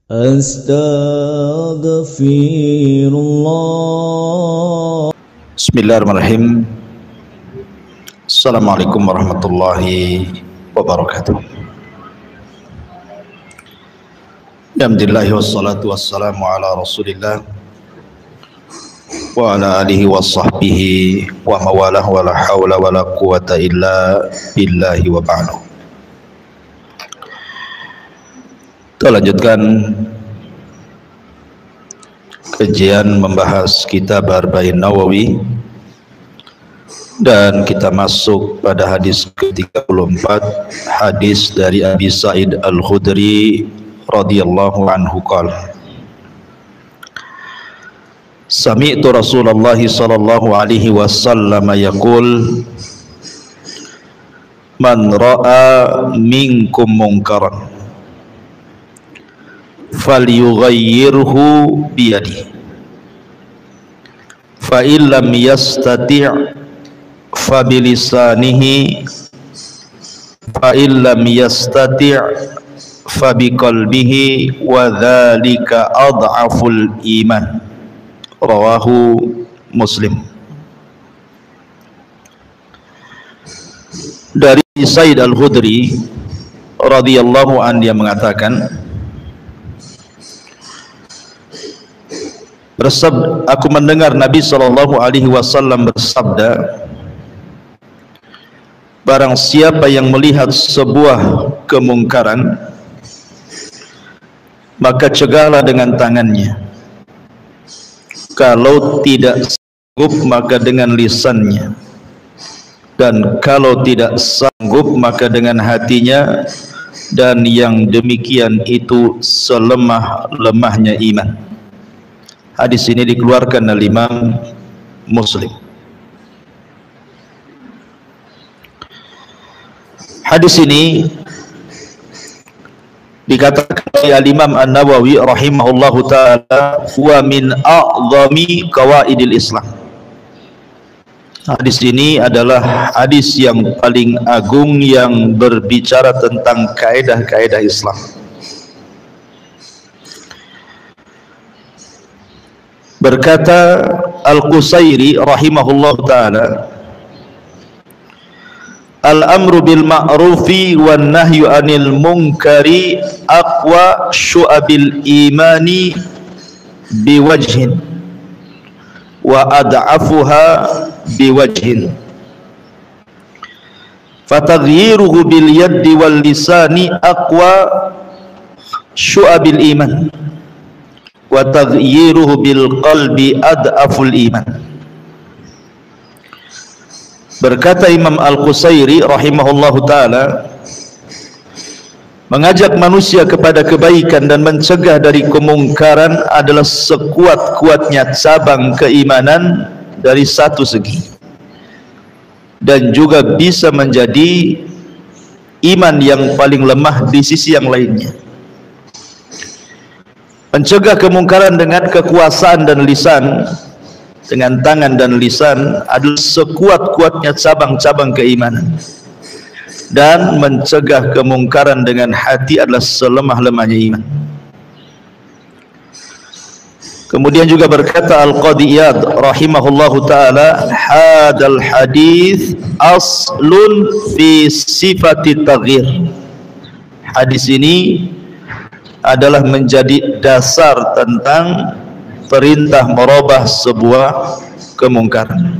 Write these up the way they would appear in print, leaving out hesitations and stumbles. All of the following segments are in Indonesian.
Astaghfirullah. Bismillahirrahmanirrahim. Assalamualaikum warahmatullahi wabarakatuh. Alhamdulillah wassalatu wassalamu ala Rasulillah wa ala alihi wa sahbihi wa mawalah wa la hawla wa la quwata illa billahi wa ba'du. Kita lanjutkan kajian membahas kitab Arba'in Nawawi dan kita masuk pada hadis ke-34, hadis dari Abi Sa'id Al-Khudri radhiyallahu anhu qala Sami'tu Rasulullah sallallahu alaihi wasallam yaqul man ra'a minkum munkaran falyughayyirhu biyadihi fa illam yastati' fa bilisanihi fa illam yastati' fa biqalbihi wa dzalika adhaful iman. Rawahu Muslim. Dari Said Al-Khudri radhiyallahu anhu dia mengatakan, aku mendengar Nabi sallallahu alaihi wasallam bersabda, barang siapa yang melihat sebuah kemungkaran, maka cegahlah dengan tangannya. Kalau tidak sanggup, maka dengan lisannya. Dan kalau tidak sanggup, maka dengan hatinya. Dan yang demikian itu selemah-lemahnya iman. Hadis ini dikeluarkan oleh Imam Muslim. Hadis ini dikatakan oleh Imam An-Nawawi rahimahullahu taala huwa min a'zami qawaidil Islam. Hadis ini adalah hadis yang paling agung yang berbicara tentang kaidah-kaidah Islam. Berkata Al-Qusairi rahimahullahu taala, al-amru bil ma'rufi wan nahyu anil munkari aqwa syu'abil imani biwajhin wa ad'afuha biwajhin fataghyiruhu bil yaddi wal lisani aqwa syu'abil iman wa taghyiruhu bil qalbi ad'aful iman. Berkata Imam Al-Qusairi rahimahullahu taala, mengajak manusia kepada kebaikan dan mencegah dari kemungkaran adalah sekuat-kuatnya cabang keimanan dari satu segi, dan juga bisa menjadi iman yang paling lemah di sisi yang lainnya. Mencegah kemungkaran dengan kekuasaan dan lisan, dengan tangan dan lisan, adalah sekuat-kuatnya cabang-cabang keimanan. Dan mencegah kemungkaran dengan hati adalah selemah-lemahnya iman. Kemudian juga berkata Al-Qadhi Iyad rahimahullahu ta'ala, hadal hadith aslun fi sifati taghyir. Hadis ini adalah menjadi dasar tentang perintah merubah sebuah kemungkaran.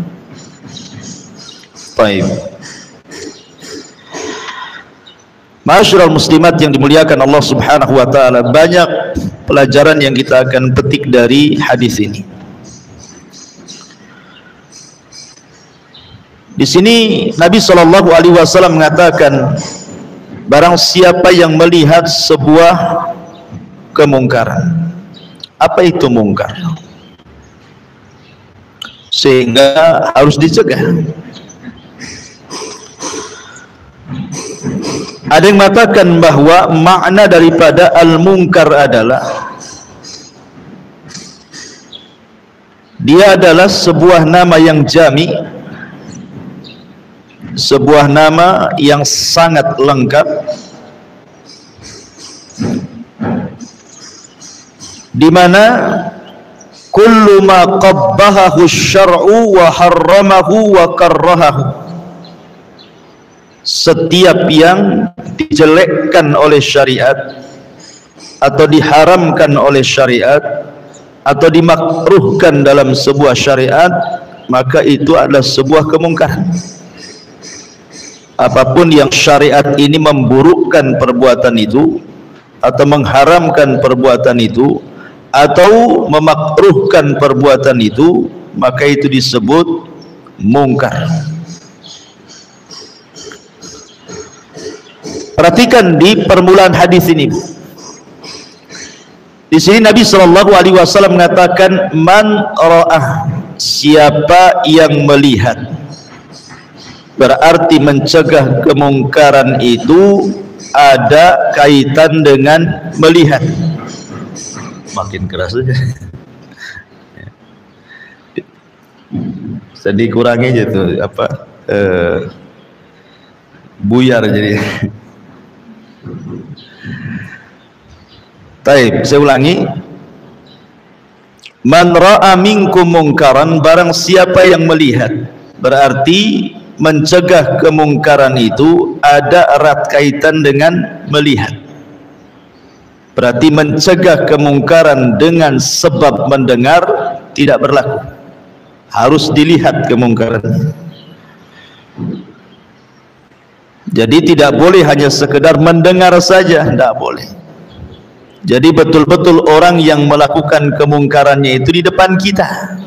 Baik. Ma'asyiral muslimat yang dimuliakan Allah Subhanahu wa taala, banyak pelajaran yang kita akan petik dari hadis ini. Di sini Nabi sallallahu alaihi wasallam mengatakan, barang siapa yang melihat sebuah kemungkaran. Apa itu mungkar? Sehingga harus dicegah. Ada yang mengatakan bahwa makna daripada al-munkar adalah dia adalah sebuah nama yang jami, sebuah nama yang sangat lengkap, di mana kullu ma qabbahahu syar'u wa harramahu wa karrahahu, setiap yang dijelekkan oleh syariat atau diharamkan oleh syariat atau dimakruhkan dalam sebuah syariat, maka itu adalah sebuah kemungkaran. Apapun yang syariat ini memburukkan perbuatan itu atau mengharamkan perbuatan itu atau memakruhkan perbuatan itu, maka itu disebut mungkar. Perhatikan di permulaan hadis ini. Di sini Nabi Shallallahu Alaihi Wasallam mengatakan, man ra'ah, siapa yang melihat. Berarti mencegah kemungkaran itu ada kaitan dengan melihat. Makin keras saja. Jadi kurangi aja tuh apa buyar jadi. Baik, saya ulangi. Man ra'a minkum mungkaran, barang siapa yang melihat, berarti mencegah kemungkaran itu ada erat kaitan dengan melihat. Berarti mencegah kemungkaran dengan sebab mendengar tidak berlaku, harus dilihat kemungkaran. Jadi tidak boleh hanya sekedar mendengar saja, tidak boleh. Jadi betul-betul orang yang melakukan kemungkarannya itu di depan kita,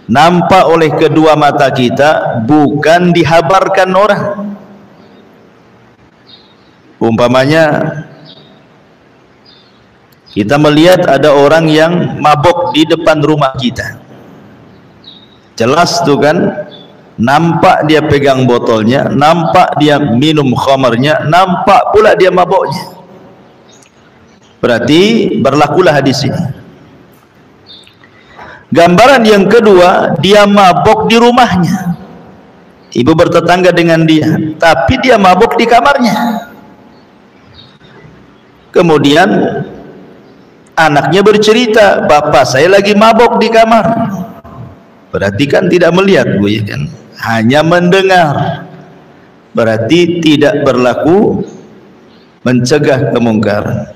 nampak oleh kedua mata kita, bukan dihabarkan orang. Umpamanya kita melihat ada orang yang mabok di depan rumah kita, jelas tuh kan, nampak dia pegang botolnya, nampak dia minum khamarnya, nampak pula dia maboknya. Berarti berlakulah hadis ini. Gambaran yang kedua, dia mabok di rumahnya, ibu bertetangga dengan dia, tapi dia mabok di kamarnya. Kemudian anaknya bercerita, bapak saya lagi mabok di kamar. Berarti kan tidak melihat, Bu, ya kan? Hanya mendengar. Berarti tidak berlaku mencegah kemungkaran.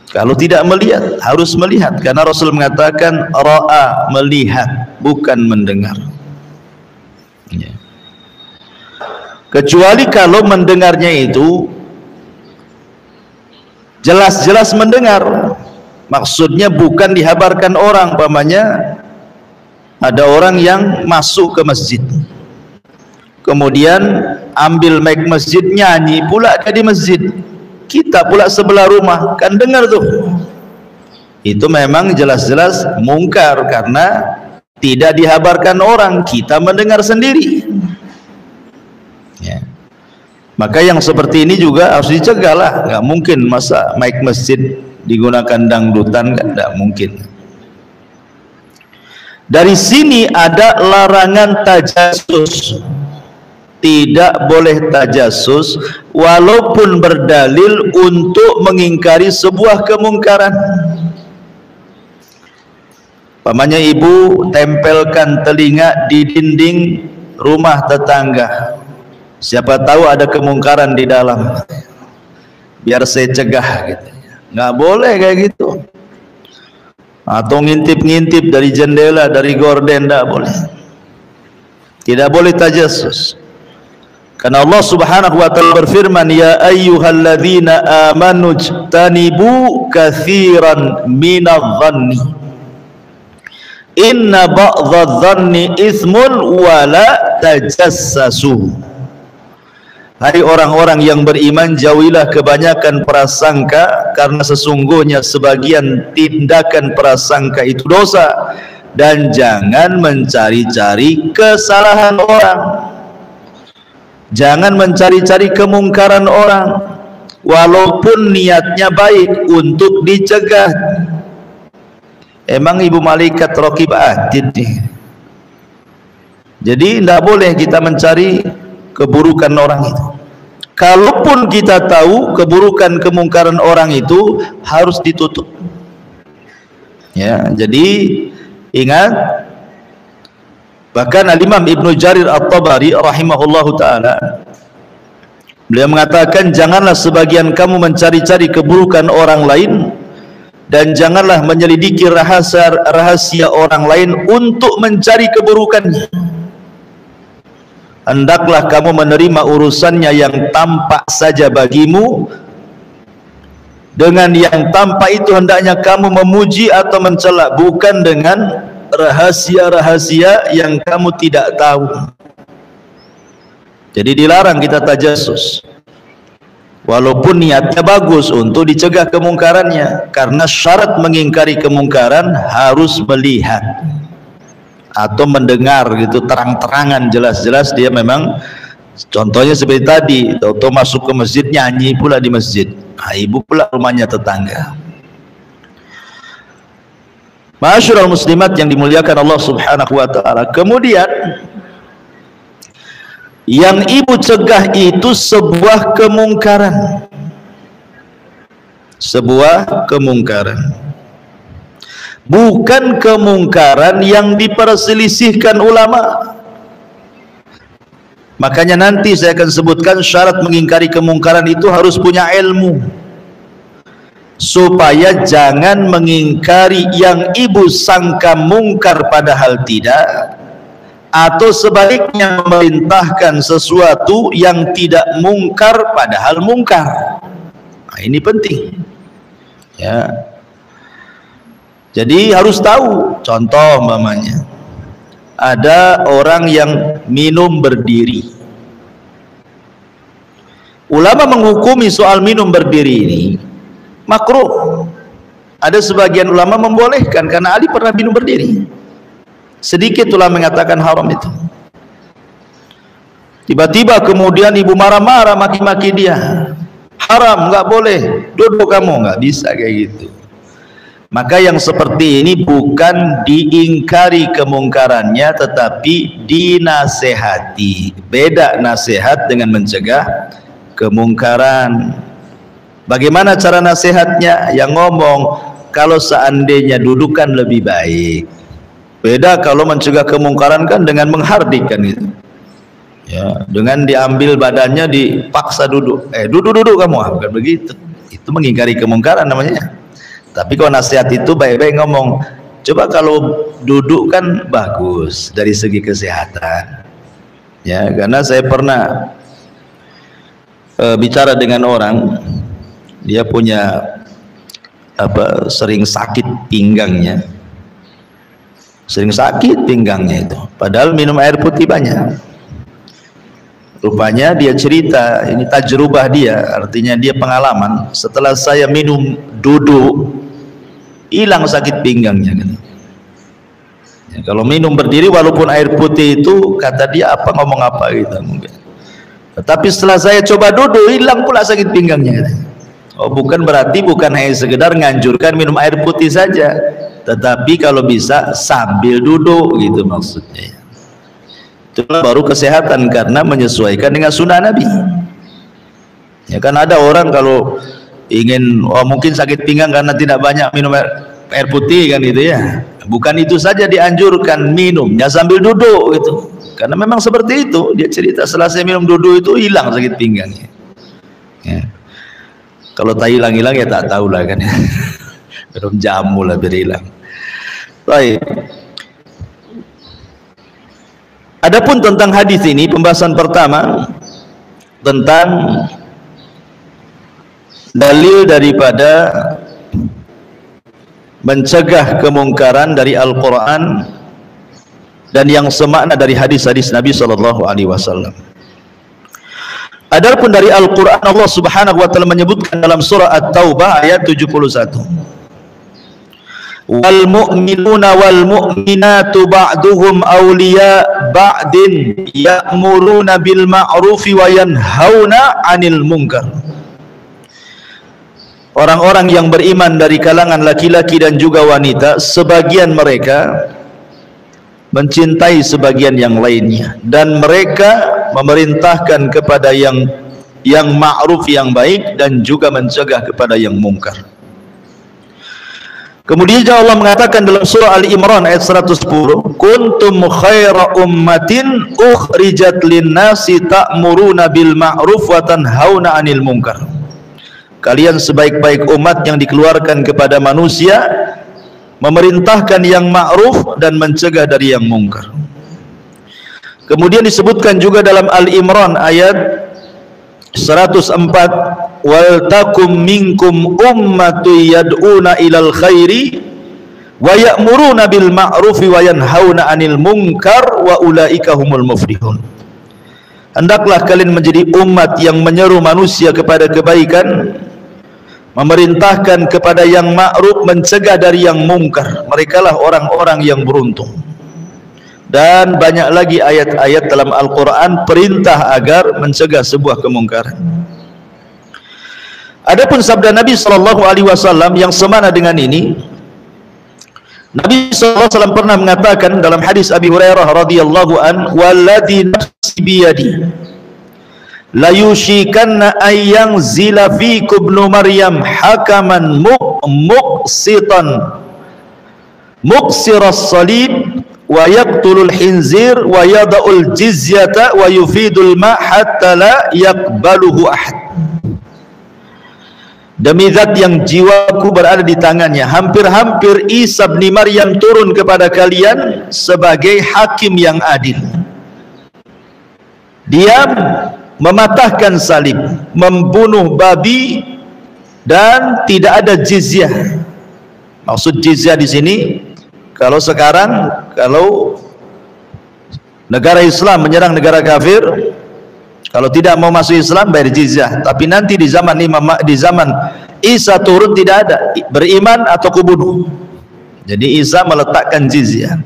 Kalau tidak melihat, harus melihat, karena Rasul mengatakan ra'a, melihat, bukan mendengar. Ya. Kecuali kalau mendengarnya itu jelas-jelas mendengar, maksudnya bukan dihabarkan orang. Umpamanya ada orang yang masuk ke masjid, kemudian ambil mic masjid, nyanyi pula di masjid, kita pula sebelah rumah, kan dengar tuh. Itu memang jelas-jelas mungkar, karena tidak dihabarkan orang, kita mendengar sendiri. Ya. Maka yang seperti ini juga harus dicegah lah. Nggak mungkin masa mic masjid digunakan dangdutan, kan nggak mungkin. Dari sini ada larangan tajassus. Tidak boleh tajassus walaupun berdalil untuk mengingkari sebuah kemungkaran. Pamannya ibu tempelkan telinga di dinding rumah tetangga, siapa tahu ada kemungkaran di dalam, biar saya cegah gitu. Nggak boleh kayak gitu. Atau ngintip-ngintip dari jendela, dari gorden, tidak boleh. Tidak boleh tajassus. Karena Allah Subhanahu wa taala berfirman, ya ayyuhalladzina amanu jtanibu katsiran minadh-dhanni inna ba'dadh-dhanni itsmun wa la tajassasu. Hai orang-orang yang beriman, jauhilah kebanyakan prasangka, karena sesungguhnya sebagian tindakan prasangka itu dosa, dan jangan mencari-cari kesalahan orang. Jangan mencari-cari kemungkaran orang, walaupun niatnya baik untuk dicegah. Emang ibu malaikat raqib atid nih. Jadi tidak boleh kita mencari keburukan orang itu. Kalaupun kita tahu keburukan kemungkaran orang itu, harus ditutup. Ya, jadi ingat, bahkan Al-Imam Ibnu Jarir At-Tabari rahimahullahu taala beliau mengatakan, janganlah sebagian kamu mencari-cari keburukan orang lain dan janganlah menyelidiki rahasia orang lain untuk mencari keburukannya. Hendaklah kamu menerima urusannya yang tampak saja bagimu. Dengan yang tampak itu hendaknya kamu memuji atau mencela, bukan dengan rahasia-rahasia yang kamu tidak tahu. Jadi dilarang kita tajassus, walaupun niatnya bagus untuk dicegah kemungkarannya, karena syarat mengingkari kemungkaran harus melihat atau mendengar gitu terang-terangan, jelas-jelas dia memang, contohnya seperti tadi, atau masuk ke masjid nyanyi pula di masjid, ibu pula rumahnya tetangga. Ma'asyiral muslimat yang dimuliakan Allah Subhanahu wa taala. Kemudian yang ibu cegah itu sebuah kemungkaran. Sebuah kemungkaran. Bukan kemungkaran yang diperselisihkan ulama. Makanya nanti saya akan sebutkan syarat mengingkari kemungkaran itu harus punya ilmu, supaya jangan mengingkari yang ibu sangka mungkar padahal tidak, atau sebaliknya memerintahkan sesuatu yang tidak mungkar padahal mungkar. Nah, ini penting ya. Jadi harus tahu. Contoh umpamanya, ada orang yang minum berdiri. Ulama menghukumi soal minum berdiri ini makruh. Ada sebagian ulama membolehkan karena Ali pernah minum berdiri. Sedikit ulama mengatakan haram itu. Tiba-tiba kemudian ibu marah-marah, maki-maki dia. Haram, nggak boleh. Duduk kamu, nggak bisa kayak gitu. Maka yang seperti ini bukan diingkari kemungkarannya, tetapi dinasehati. Beda nasihat dengan mencegah kemungkaran. Bagaimana cara nasihatnya? Yang ngomong, kalau seandainya dudukan lebih baik. Beda kalau mencegah kemungkaran kan dengan menghardik kan gitu. Ya, dengan diambil badannya dipaksa duduk. Duduk kamu, bukan begitu. Itu mengingkari kemungkaran namanya. Tapi kalau nasihat itu baik-baik ngomong, coba kalau duduk kan bagus dari segi kesehatan. Ya, karena saya pernah bicara dengan orang, dia punya sering sakit pinggangnya. Sering sakit pinggangnya itu. Padahal minum air putih banyak. Rupanya dia cerita, ini tajrubah dia, artinya dia pengalaman. Setelah saya minum duduk, hilang sakit pinggangnya gitu. Ya, kalau minum berdiri walaupun air putih itu kata dia ngomong apa gitu mungkin. Tetapi setelah saya coba duduk hilang pula sakit pinggangnya gitu. Oh, bukan berarti bukan hanya sekedar nganjurkan minum air putih saja, tetapi kalau bisa sambil duduk gitu maksudnya. Itulah baru kesehatan karena menyesuaikan dengan sunnah Nabi. Ya kan ada orang kalau ingin mungkin sakit pinggang karena tidak banyak minum air putih kan gitu ya. Bukan itu saja dianjurkan minumnya sambil duduk gitu. Karena memang seperti itu dia cerita, setelah saya minum duduk itu hilang sakit pinggangnya. Ya. Kalau tak hilang-hilang ya tak tahu lah kan. Minum jamu lah biar hilang. Baik. Adapun tentang hadis ini, pembahasan pertama tentang dalil daripada mencegah kemungkaran dari Al-Quran dan yang semakna dari hadis-hadis Nabi SAW. Adapun dari Al-Quran, Allah Subhanahu wa Ta'ala menyebutkan dalam surah At-Taubah ayat 71, wal mu'minuna wal mu'minatu ba'duhum awliya ba'din ya'muruna bil ma'rufi wa yanhauna 'anil munkar. Orang-orang yang beriman dari kalangan laki-laki dan juga wanita, sebagian mereka mencintai sebagian yang lainnya, dan mereka memerintahkan kepada yang ma'ruf, yang baik, dan juga mencegah kepada yang mungkar. Kemudian Allah mengatakan dalam surah Ali Imran ayat 110, kuntum khaira ummatin ukhrijat lin-nasi ta'muruna bil ma'ruf wa tanhauna 'anil munkar. Kalian sebaik-baik umat yang dikeluarkan kepada manusia, memerintahkan yang ma'ruf dan mencegah dari yang mungkar. Kemudian disebutkan juga dalam Ali Imran ayat 104, wal takum minkum ummatu yad'una ilal khairi wa ya'muruna bil ma'rufi wa yanhauna 'anil munkar wa ulaika humul muflihun. Hendaklah kalian menjadi umat yang menyeru manusia kepada kebaikan, memerintahkan kepada yang ma'ruf, mencegah dari yang mungkar. Merekalah orang-orang yang beruntung. Dan banyak lagi ayat-ayat dalam Al-Quran perintah agar mencegah sebuah kemungkaran. Adapun sabda Nabi SAW yang semana dengan ini, Nabi SAW pernah mengatakan dalam hadis Abi Hurairah radhiyallahu an, walladhi nafsi biyadi la yushikanna ayyang zila fikum ibnu Maryam hakaman muqsitan muqsiras salib wa yaqtulul khinzir wa yada'ul jizyata wa yufidul ma' hatta la yaqbaluhu ahad. Demi zat yang jiwaku berada di tangannya, hampir-hampir Isa bin Maryam turun kepada kalian sebagai hakim yang adil. Dia mematahkan salib, membunuh babi, dan tidak ada jizyah. Maksud jizyah di sini, kalau sekarang, kalau negara Islam menyerang negara kafir, kalau tidak mau masuk Islam bayar jizyah. Tapi nanti di zaman Isa turun tidak ada, beriman atau kubunuh. Jadi Isa meletakkan jizyah.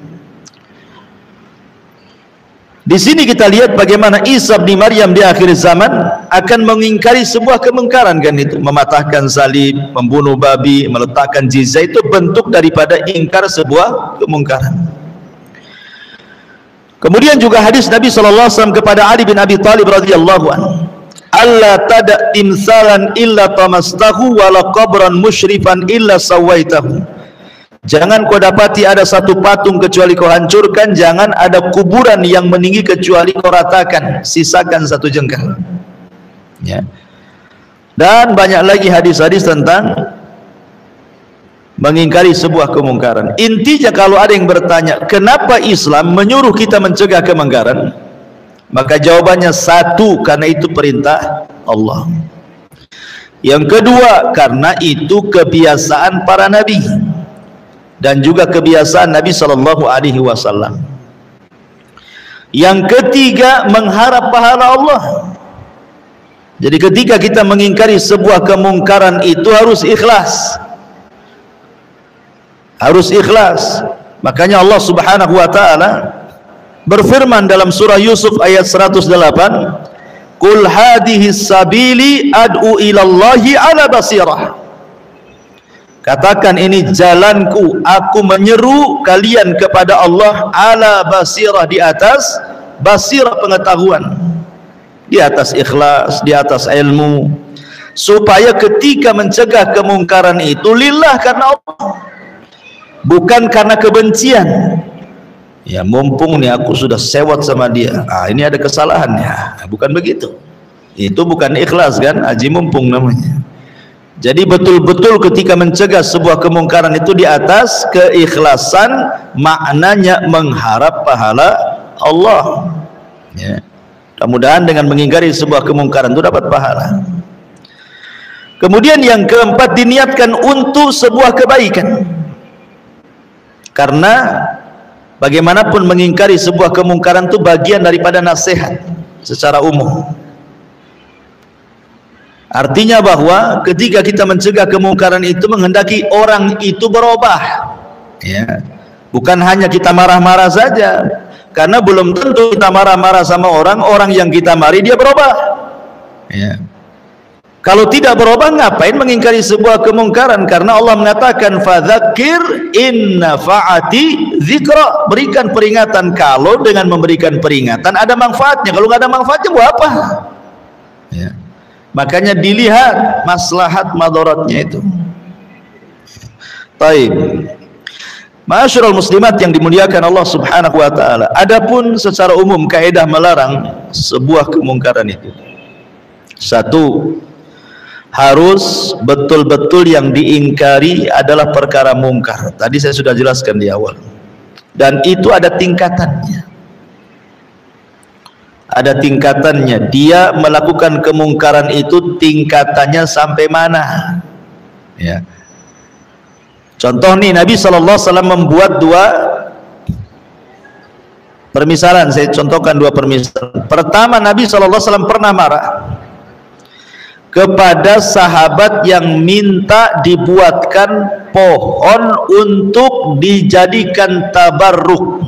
Di sini kita lihat bagaimana Isa bin Maryam di akhir zaman akan mengingkari sebuah kemungkaran, kan itu, mematahkan salib, membunuh babi, meletakkan jizyah, itu bentuk daripada ingkar sebuah kemungkaran. Kemudian juga hadis Nabi SAW kepada Ali bin Abi Thalib radhiyallahu anhu, alla tada timsalan illa tamastahu wala qabran musyrifan illa sawaitahu. Jangan kau dapati ada satu patung kecuali kau hancurkan, jangan ada kuburan yang meninggi kecuali kau ratakan, sisakan satu jengkal. Ya. Dan banyak lagi hadis-hadis tentang mengingkari sebuah kemungkaran. Intinya kalau ada yang bertanya, kenapa Islam menyuruh kita mencegah kemungkaran? Maka jawabannya satu, karena itu perintah Allah. Yang kedua, karena itu kebiasaan para nabi dan juga kebiasaan Nabi SAW. Yang ketiga, mengharap pahala Allah. Jadi ketika kita mengingkari sebuah kemungkaran itu harus ikhlas. Harus ikhlas. Makanya Allah Subhanahu wa taala berfirman dalam surah Yusuf ayat 108, "Qul hadhihi sabili ad'u ila Allahi ala basirah." Katakan, ini jalanku, aku menyeru kalian kepada Allah ala basirah, di atas basirah pengetahuan, di atas ikhlas, di atas ilmu, supaya ketika mencegah kemungkaran itu lillah, karena Allah, bukan karena kebencian. Ya, mumpung nih aku sudah sewot sama dia, ini ada kesalahannya, bukan begitu. Itu bukan ikhlas, kan, aji mumpung namanya. Jadi betul-betul ketika mencegah sebuah kemungkaran itu di atas keikhlasan, maknanya mengharap pahala Allah. Ya. Mudah-mudahan dengan mengingkari sebuah kemungkaran itu dapat pahala. Kemudian yang keempat, diniatkan untuk sebuah kebaikan. Karena bagaimanapun mengingkari sebuah kemungkaran itu bagian daripada nasihat secara umum. Artinya bahwa ketika kita mencegah kemungkaran itu menghendaki orang itu berubah, ya. Bukan hanya kita marah-marah saja, karena belum tentu kita marah-marah sama orang yang kita mari dia berubah, ya. Kalau tidak berubah, ngapain mengingkari sebuah kemungkaran? Karena Allah mengatakan, fadzakir in nafa'ati dzikra, berikan peringatan. Kalau dengan memberikan peringatan ada manfaatnya, kalau nggak ada manfaatnya buat apa? Ya. Makanya dilihat maslahat madaratnya itu. Taib. Ma'asyiral muslimat yang dimuliakan Allah Subhanahu wa taala. Adapun secara umum kaidah melarang sebuah kemungkaran itu. Satu, harus betul-betul yang diingkari adalah perkara mungkar. Tadi saya sudah jelaskan di awal. Dan itu ada tingkatannya. Ada tingkatannya. Dia melakukan kemungkaran itu tingkatannya sampai mana? Ya. Contoh nih, Nabi SAW membuat dua permisalan. Saya contohkan dua permisalan. Pertama, Nabi SAW pernah marah kepada sahabat yang minta dibuatkan pohon untuk dijadikan tabarruk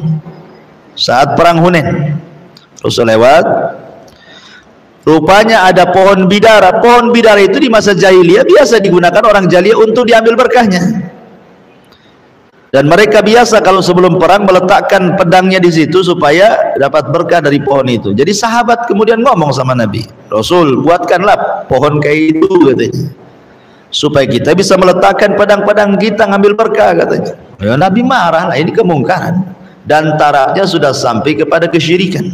saat perang Hunain. Rasul lewat, rupanya ada pohon bidara. Pohon bidara itu di masa jahiliyah biasa digunakan orang jahiliyah untuk diambil berkahnya. Dan mereka biasa kalau sebelum perang meletakkan pedangnya di situ supaya dapat berkah dari pohon itu. Jadi sahabat kemudian ngomong sama Nabi, Rasul, buatkanlah pohon kayak itu katanya, supaya kita bisa meletakkan pedang-pedang kita ngambil berkah katanya. Ya, Nabi marah lah, ini kemungkaran dan tarafnya sudah sampai kepada kesyirikan.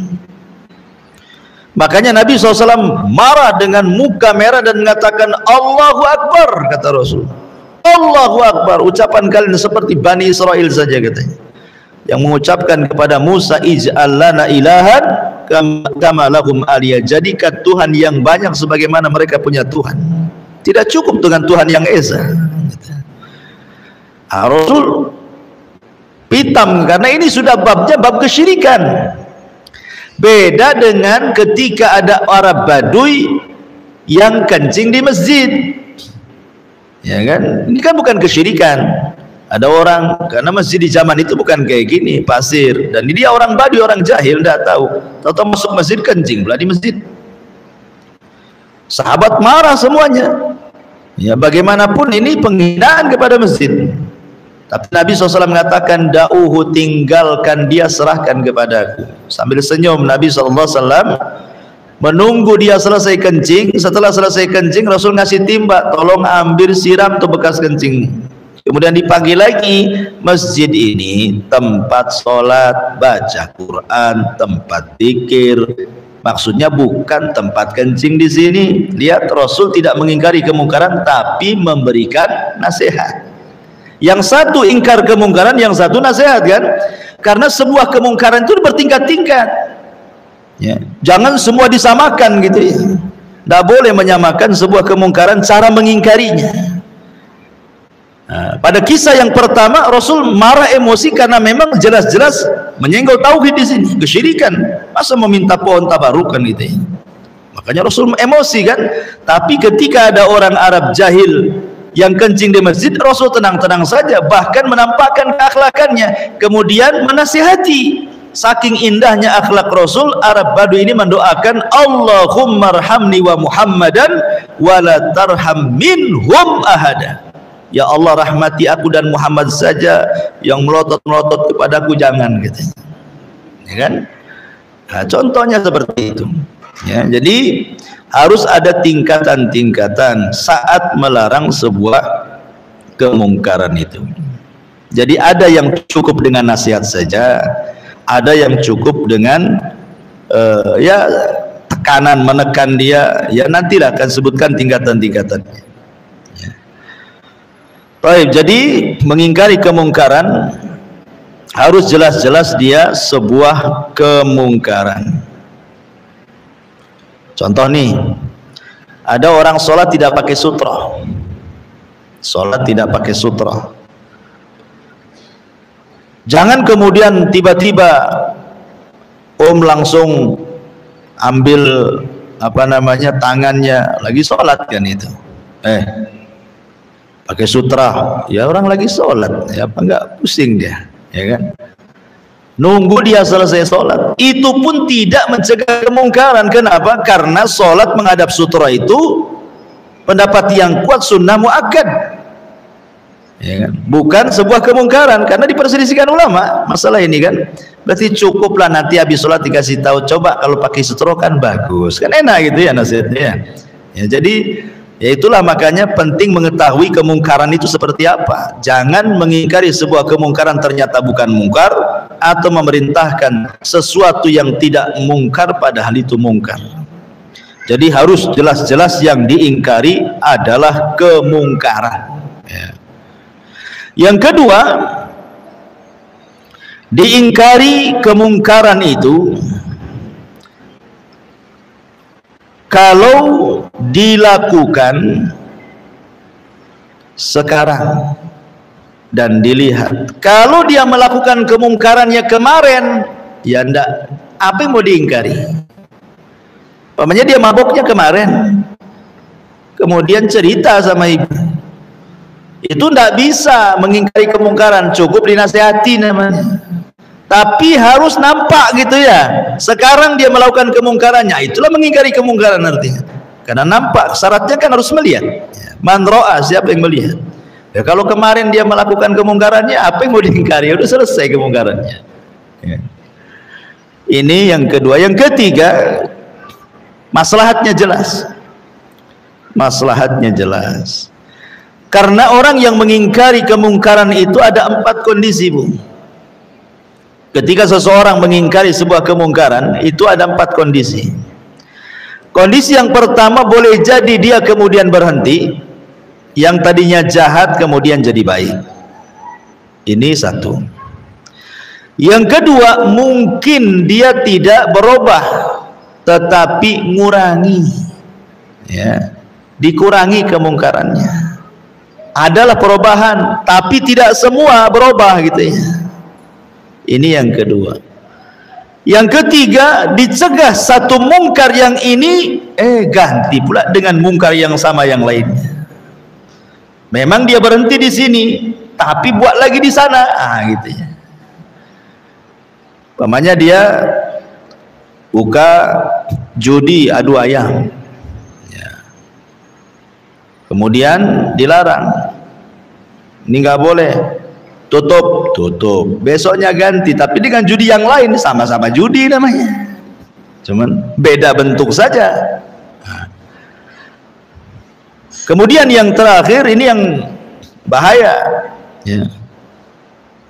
Makanya Nabi SAW marah dengan muka merah dan mengatakan Allahu Akbar, kata Rasul. Allahu Akbar, ucapan kalian seperti Bani Israel saja katanya, yang mengucapkan kepada Musa, ij'al lana ilahan kama lahum aliyah, jadikan Tuhan yang banyak sebagaimana mereka punya Tuhan. Tidak cukup dengan Tuhan yang esa. Rasul pitam karena ini sudah babnya bab kesyirikan. Beda dengan ketika ada Arab Baduy yang kencing di masjid. Ya kan, ini kan bukan kesyirikan. Ada orang, karena masjid di zaman itu bukan kayak gini, pasir, dan dia orang Baduy, orang jahil, tidak tahu, tahu masuk masjid kencing pula di masjid. Sahabat marah semuanya. Ya bagaimanapun ini penghinaan kepada masjid. Tapi Nabi SAW mengatakan, da'uhu, tinggalkan dia, serahkan kepadaku. Sambil senyum Nabi SAW menunggu dia selesai kencing. Setelah selesai kencing, Rasul ngasih timba, tolong ambil siram tuh bekas kencing. Kemudian dipanggil lagi, masjid ini tempat sholat, baca Quran, tempat zikir. Maksudnya bukan tempat kencing di sini. Lihat, Rasul tidak mengingkari kemungkaran, tapi memberikan nasihat. Yang satu ingkar kemungkaran, yang satu nasihat kan? Karena sebuah kemungkaran itu bertingkat-tingkat. Ya, jangan semua disamakan gitu ya. Tidak boleh menyamakan sebuah kemungkaran cara mengingkarinya. Nah, pada kisah yang pertama Rasul marah emosi karena memang jelas-jelas menyenggol tauhid di sini, kesyirikan. Masa meminta pohon tabarukan gitu ya. Makanya Rasul emosi kan. Tapi ketika ada orang Arab jahil yang kencing di masjid, Rasul tenang-tenang saja, bahkan menampakkan keakhlakannya, kemudian menasihati. Saking indahnya akhlak Rasul, Arab Baduy ini mendoakan, Allahumma arhamni wa Muhammadan wa la tarham minhum ahada. Ya Allah, rahmati aku dan Muhammad saja, yang melotot-melotot kepadaku jangan, gitu. Ya kan? Nah, contohnya seperti itu. Ya, jadi harus ada tingkatan-tingkatan saat melarang sebuah kemungkaran itu. Jadi ada yang cukup dengan nasihat saja, ada yang cukup dengan ya tekanan, menekan dia. Ya nantilah akan sebutkan tingkatan-tingkatannya. Ya. Baik, jadi mengingkari kemungkaran harus jelas-jelas dia sebuah kemungkaran. Contoh nih, ada orang sholat tidak pakai sutra. Sholat tidak pakai sutra. Jangan kemudian tiba-tiba langsung ambil tangannya, lagi sholat kan itu. Pakai sutra, ya orang lagi sholat, ya apa enggak pusing dia, ya kan? Nunggu dia selesai sholat, itu pun tidak mencegah kemungkaran. Kenapa? Karena sholat menghadap sutra itu pendapat yang kuat, sunnah muakkad. Ya kan? Bukan sebuah kemungkaran, karena diperselisihkan ulama masalah ini kan. Berarti cukuplah nanti habis sholat dikasih tahu, coba kalau pakai sutra kan bagus, kan enak gitu ya nasihatnya. Ya, jadi Ya itulah makanya penting mengetahui kemungkaran itu seperti apa. Jangan mengingkari sebuah kemungkaran ternyata bukan mungkar, atau memerintahkan sesuatu yang tidak mungkar padahal itu mungkar. Jadi harus jelas-jelas yang diingkari adalah kemungkaran. Ya. Yang kedua, diingkari kemungkaran itu kalau dilakukan sekarang dan dilihat. Kalau dia melakukan kemungkarannya kemarin, ya enggak, apa yang mau diingkari? Umpamanya dia maboknya kemarin, kemudian cerita sama ibu, itu enggak bisa mengingkari kemungkaran, cukup dinasihati namanya. Tapi harus nampak gitu ya. Sekarang dia melakukan kemungkarannya, itulah mengingkari kemungkaran artinya. Karena nampak, syaratnya kan harus melihat. Man ro'a, siapa yang melihat? Ya kalau kemarin dia melakukan kemungkarannya, apa yang mau diingkari? Udah selesai kemungkarannya. Ya. Ini yang kedua. Yang ketiga, maslahatnya jelas. Maslahatnya jelas. Karena orang yang mengingkari kemungkaran itu ada 4 kondisi, Bu. Ketika seseorang mengingkari sebuah kemungkaran, itu ada 4 kondisi. Kondisi yang pertama, boleh jadi dia kemudian berhenti, yang tadinya jahat kemudian jadi baik. Ini satu. Yang kedua, mungkin dia tidak berubah, tetapi ngurangi, ya, dikurangi kemungkarannya. Adalah perubahan, tapi tidak semua berubah gitu ya. Ini yang kedua. Yang ketiga, dicegah satu mungkar yang ini, ganti pula dengan mungkar yang sama yang lainnya. Memang dia berhenti di sini, tapi buat lagi di sana, gitu ya. Umpamanya dia buka judi adu ayam, ya. Kemudian dilarang, ini nggak boleh. Tutup. Besoknya ganti, tapi dengan judi yang lain, sama-sama judi namanya, cuman beda bentuk saja. Kemudian yang terakhir, ini yang bahaya, ya.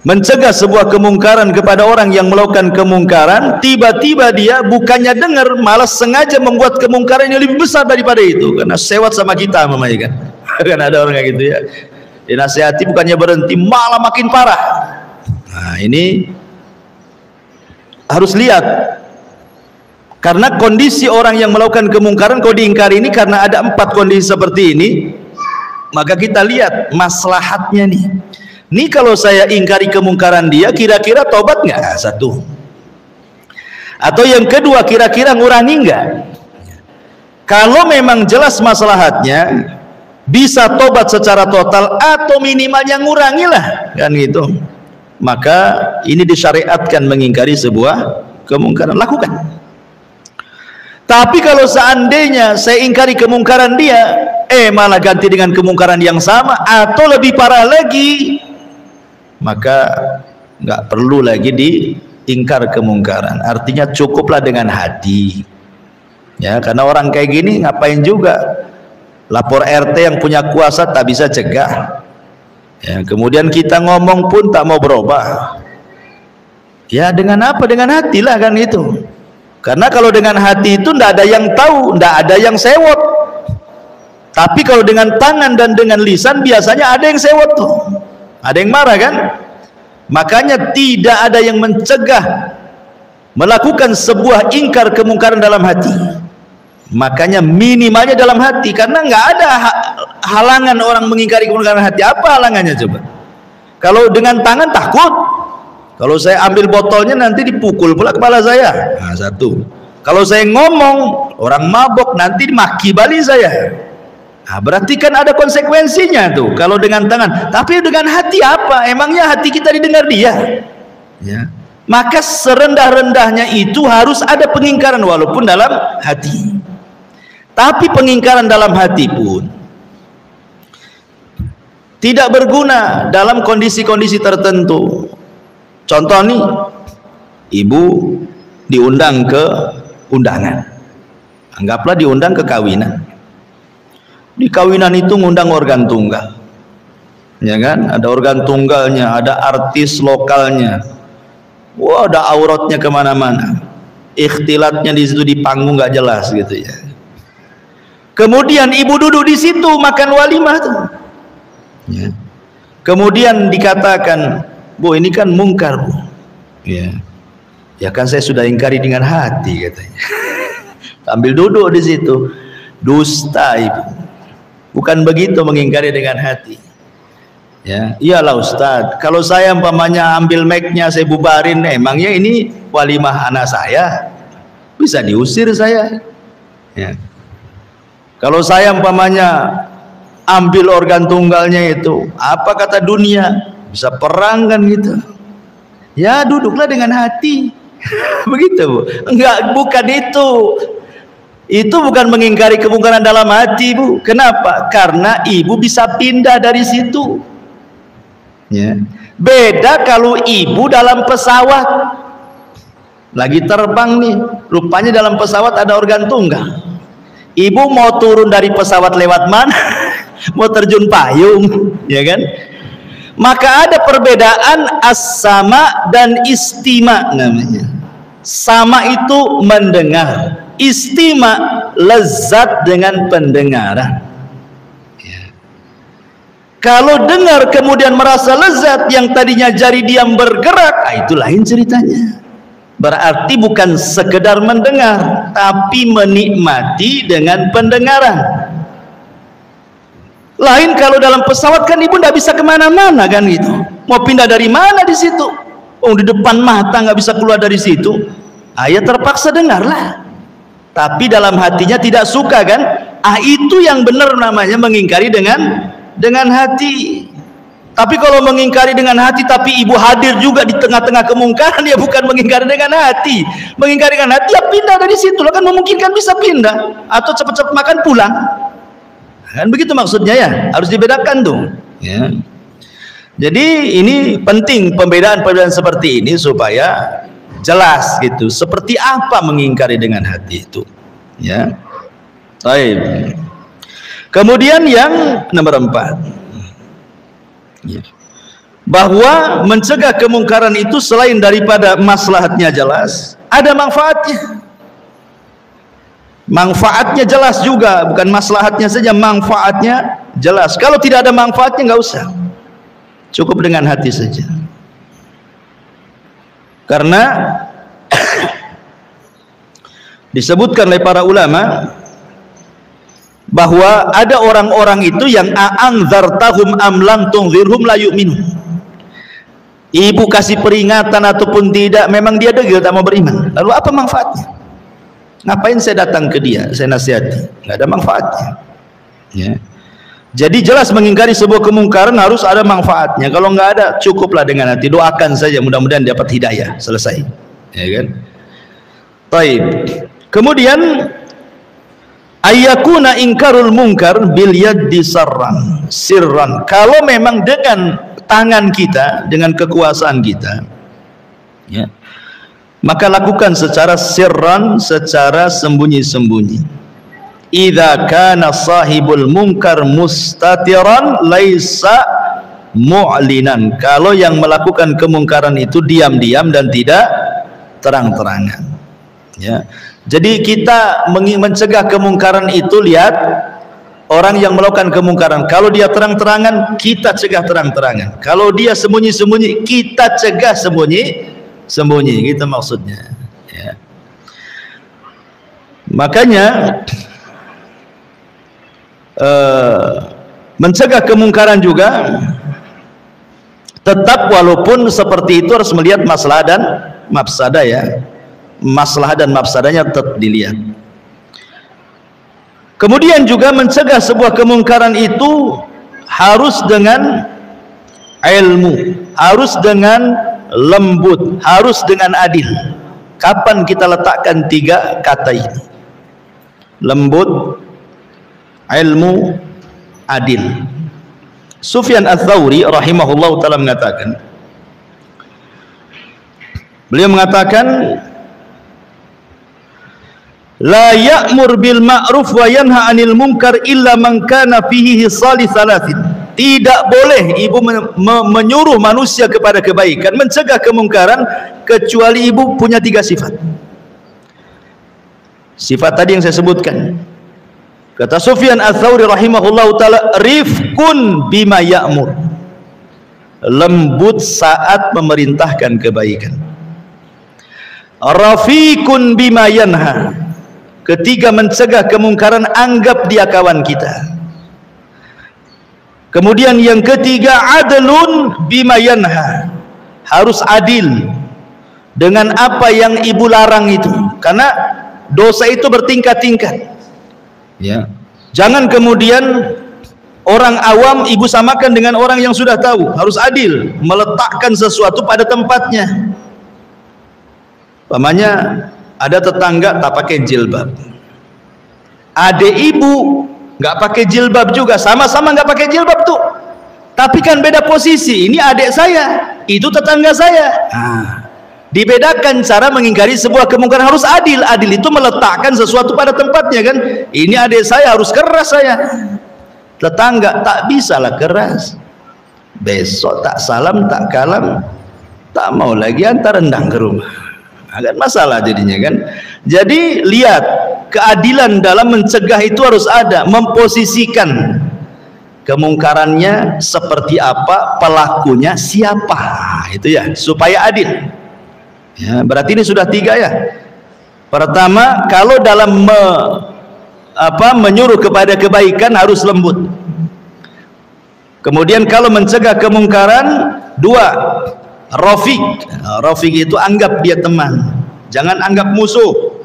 Mencegah sebuah kemungkaran kepada orang yang melakukan kemungkaran, tiba-tiba dia bukannya dengar, malah sengaja membuat kemungkaran yang lebih besar daripada itu, karena sewot sama kita mamanya kan. Kan ada orang kayak gitu ya, dinasihati bukannya berhenti, malah makin parah. Nah ini harus lihat, karena kondisi orang yang melakukan kemungkaran kalau diingkari ini, karena ada 4 kondisi seperti ini, maka kita lihat maslahatnya nih. Nih kalau saya ingkari kemungkaran dia, kira-kira tobat nggak? Satu. Atau yang kedua, kira-kira ngurangi nggak? Kalau memang jelas maslahatnya, bisa tobat secara total atau minimalnya ngurangilah, kan gitu. Maka ini disyariatkan mengingkari sebuah kemungkaran, lakukan. Tapi kalau seandainya saya ingkari kemungkaran dia, malah ganti dengan kemungkaran yang sama atau lebih parah lagi, maka nggak perlu lagi diingkar kemungkaran. Artinya cukuplah dengan hati, ya. Karena orang kayak gini ngapain juga lapor RT yang punya kuasa tak bisa cegah, ya. Kemudian kita ngomong pun tak mau berubah, ya. Dengan apa? Dengan hatilah, kan itu. Karena kalau dengan hati itu ndak ada yang tahu, ndak ada yang sewot. Tapi kalau dengan tangan dan dengan lisan, biasanya ada yang sewot tuh, ada yang marah kan. Makanya tidak ada yang mencegah melakukan sebuah ingkar kemungkaran dalam hati. Makanya minimalnya dalam hati, karena nggak ada halangan orang mengingkari kemungkaran hati. Apa halangannya coba? Kalau dengan tangan takut, kalau saya ambil botolnya nanti dipukul pula kepala saya. Nah, satu. Kalau saya ngomong, orang mabok nanti dimaki balik saya. Nah, berarti kan ada konsekuensinya tuh kalau dengan tangan. Tapi dengan hati apa? Emangnya hati kita didengar dia? Ya. Maka serendah-rendahnya itu harus ada pengingkaran walaupun dalam hati. Tapi pengingkaran dalam hati pun tidak berguna dalam kondisi-kondisi tertentu. Contoh nih, ibu diundang ke undangan, anggaplah diundang ke kawinan. Di kawinan itu ngundang organ tunggal, ya kan? Ada organ tunggalnya, ada artis lokalnya. Wah, ada auratnya kemana-mana. Ikhtilatnya di situ di panggung nggak jelas gitu ya. Kemudian ibu duduk di situ makan walimah tuh. Ya. Kemudian dikatakan, Bu, ini kan mungkar, Bu. Ya. Ya kan saya sudah ingkari dengan hati katanya. Ambil duduk di situ. Dusta, Ibu. Bukan begitu mengingkari dengan hati. Ya, iyalah Ustadz. Kalau saya umpamanya ambil mic-nya saya bubarin, emangnya ini walimah anak saya? Bisa diusir saya. Ya. Kalau saya umpamanya ambil organ tunggalnya itu, apa kata dunia? Bisa perang kan gitu. Ya duduklah dengan hati. Begitu, Bu. Enggak, bukan itu. Itu bukan mengingkari kemungkaran dalam hati, Bu. Kenapa? Karena ibu bisa pindah dari situ. Ya. Beda kalau ibu dalam pesawat lagi terbang nih, rupanya dalam pesawat ada organ tunggal. Ibu mau turun dari pesawat lewat mana? Mau terjun payung, ya kan? Maka ada perbedaan as-sama dan istima namanya. Sama itu mendengar, istima lezat dengan pendengaran. Ya. Kalau dengar kemudian merasa lezat, yang tadinya jari diam bergerak, itu lain ceritanya. Berarti bukan sekedar mendengar, tapi menikmati dengan pendengaran. Lain kalau dalam pesawat kan ibu tidak bisa kemana-mana kan gitu. Mau pindah dari mana di situ? Oh, di depan mata nggak bisa keluar dari situ. Ayah terpaksa dengarlah. Tapi dalam hatinya tidak suka kan? Itu yang benar namanya mengingkari dengan hati. Tapi kalau mengingkari dengan hati tapi ibu hadir juga di tengah-tengah kemungkaran, ya bukan mengingkari dengan hati. Mengingkari dengan hati ya pindah dari situ, kan memungkinkan bisa pindah atau cepat-cepat makan pulang. Kan begitu maksudnya ya, harus dibedakan tuh. Ya. Jadi ini penting pembedaan-pembedaan seperti ini supaya jelas gitu. Seperti apa mengingkari dengan hati itu. Ya. Baik. Kemudian yang nomor 4. Ya. Bahwa mencegah kemungkaran itu selain daripada maslahatnya jelas, ada manfaatnya. Manfaatnya jelas juga, bukan maslahatnya saja, manfaatnya jelas. Kalau tidak ada manfaatnya nggak usah, cukup dengan hati saja. Karena disebutkan oleh para ulama bahwa ada orang-orang itu yang a'anzartahum am lam tunzirhum la yu'minun. Ibu kasih peringatan ataupun tidak, memang dia degil tak mau beriman. Lalu apa manfaatnya? Ngapain saya datang ke dia, saya nasihati? Nggak ada manfaatnya. Ya. Jadi jelas mengingkari sebuah kemungkaran harus ada manfaatnya. Kalau nggak ada, cukuplah dengan hati, doakan saja, mudah-mudahan dapat hidayah. Selesai, ya kan? Baik. Kemudian ayyakuna ingkarul munkar bil yaddi sirran. Kalau memang dengan tangan kita, dengan kekuasaan kita, ya, maka lakukan secara sirran, secara sembunyi-sembunyi. Idza kana sahibul munkar mustatiran laisa mu'linan. Kalau yang melakukan kemungkaran itu diam-diam dan tidak terang-terangan. Ya. Jadi kita mencegah kemungkaran itu, lihat orang yang melakukan kemungkaran. Kalau dia terang-terangan, kita cegah terang-terangan. Kalau dia sembunyi-sembunyi, kita cegah sembunyi, gitu maksudnya. Ya. Makanya mencegah kemungkaran juga tetap, walaupun seperti itu harus melihat masalah dan mafsadah ya. Masalah dan mafsadahnya tetap dilihat. Kemudian juga mencegah sebuah kemungkaran itu harus dengan ilmu, harus dengan lembut, harus dengan adil. Kapan kita letakkan 3 kata ini? Lembut, ilmu, adil. Sufyan Ats-Tsauri rahimahullah ta'ala mengatakan, beliau mengatakan La ya'mur bil ma'ruf wa yanha 'anil munkar illa man kana fihi hisali thalathin. Tidak boleh ibu menyuruh manusia kepada kebaikan, mencegah kemungkaran, kecuali ibu punya 3 sifat. Sifat tadi yang saya sebutkan. Kata Sufyan Ats-Tsauri rahimahullahu taala, rifqun bima ya'mur. Lembut saat memerintahkan kebaikan. Rafiqun bima yanha. Ketiga, mencegah kemungkaran, anggap dia kawan kita. Kemudian yang ketiga, adlun bima yanha. Harus adil dengan apa yang ibu larang itu, karena dosa itu bertingkat-tingkat. Ya. Jangan kemudian orang awam ibu samakan dengan orang yang sudah tahu. Harus adil, meletakkan sesuatu pada tempatnya. Pamannya ada tetangga tak pakai jilbab, adik ibu nggak pakai jilbab juga, sama-sama nggak pakai jilbab tuh, tapi kan beda posisi. Ini adik saya, itu tetangga saya. Dibedakan cara mengingkari sebuah kemungkaran. Harus adil. Adil itu meletakkan sesuatu pada tempatnya kan. Ini adik saya, harus keras saya. Tetangga tak bisalah keras. Besok tak salam, tak kalam, tak mau lagi antar rendang ke rumah. Agak masalah jadinya kan. Jadi lihat, keadilan dalam mencegah itu harus ada, memposisikan kemungkarannya seperti apa, pelakunya siapa, itu ya, supaya adil. Ya, berarti ini sudah 3 ya. Pertama, kalau dalam menyuruh kepada kebaikan harus lembut. Kemudian kalau mencegah kemungkaran, 2, Rafiq. Rafiq itu anggap dia teman, jangan anggap musuh.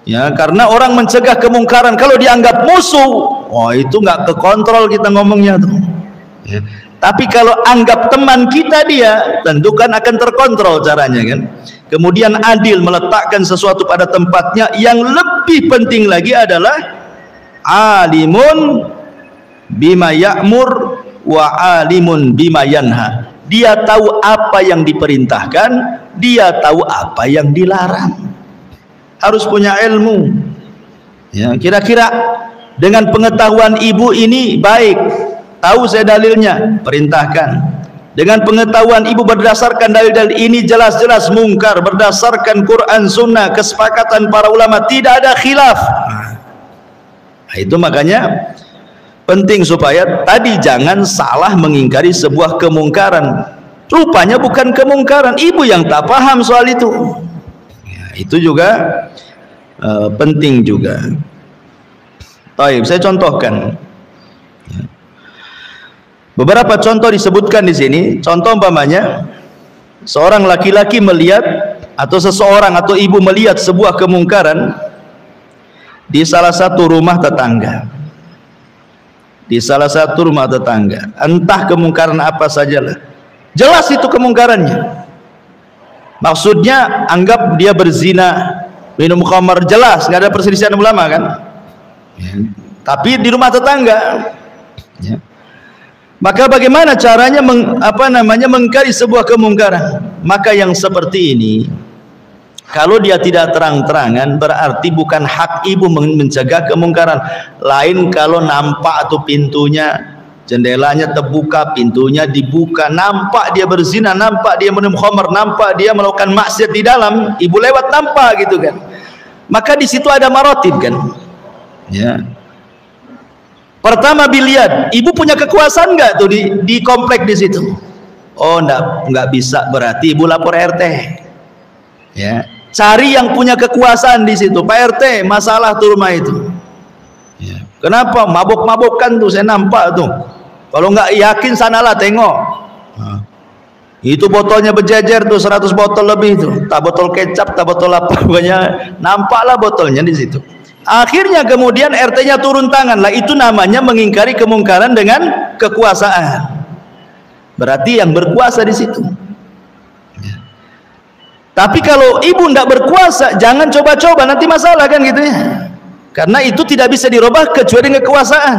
Ya, karena orang mencegah kemungkaran kalau dianggap musuh, oh itu nggak kekontrol kita ngomongnya tuh. Ya. Tapi kalau anggap teman kita dia, tentu kan akan terkontrol caranya kan. Kemudian adil, meletakkan sesuatu pada tempatnya. Yang lebih penting lagi adalah alimun bima ya'mur wa alimun bima yanha. Dia tahu apa yang diperintahkan, dia tahu apa yang dilarang. Harus punya ilmu. Ya, kira-kira dengan pengetahuan ibu ini baik, tahu saya dalilnya, perintahkan. Dengan pengetahuan ibu berdasarkan dalil-dalil ini jelas-jelas mungkar, berdasarkan Quran Sunnah, kesepakatan para ulama, tidak ada khilaf. Nah, itu makanya penting supaya tadi jangan salah mengingkari sebuah kemungkaran. Rupanya bukan kemungkaran, ibu yang tak paham soal itu. Ya, itu juga penting juga. Baik, saya contohkan. Beberapa contoh disebutkan di sini. Contoh umpamanya, seorang laki-laki melihat atau seseorang atau ibu melihat sebuah kemungkaran di salah satu rumah tetangga. Di salah satu rumah tetangga, entah kemungkaran apa sajalah, jelas itu kemungkarannya. Maksudnya anggap dia berzina, minum khamar, jelas nggak ada perselisihan ulama kan ya. Tapi di rumah tetangga ya. Maka bagaimana caranya mengingkari sebuah kemungkaran? Maka yang seperti ini, kalau dia tidak terang-terangan, berarti bukan hak ibu mencegah kemungkaran. Lain kalau nampak atau pintunya, jendelanya terbuka, pintunya dibuka, nampak dia berzina, nampak dia minum khamar, nampak dia melakukan maksiat di dalam, ibu lewat nampak gitu kan. Maka di situ ada maratib kan. Ya. Pertama dilihat, ibu punya kekuasaan nggak tuh di komplek di situ? Oh, nggak bisa, berarti ibu lapor RT. Ya. Cari yang punya kekuasaan di situ. Pak RT, masalah tuh rumah itu. Ya. Kenapa? Mabok-mabokan tuh, saya nampak tuh. Kalau nggak yakin sanalah tengok. Itu botolnya berjejer tuh 100 botol lebih tuh. Tak botol kecap, tak botol apa, pokoknya nampaklah botolnya di situ. Akhirnya kemudian RT-nya turun tangan. Lah itu namanya mengingkari kemungkaran dengan kekuasaan. Berarti yang berkuasa di situ. Tapi kalau ibu tidak berkuasa, jangan coba-coba, nanti masalah kan gitu ya. Karena itu tidak bisa dirubah kecuali dengan kekuasaan.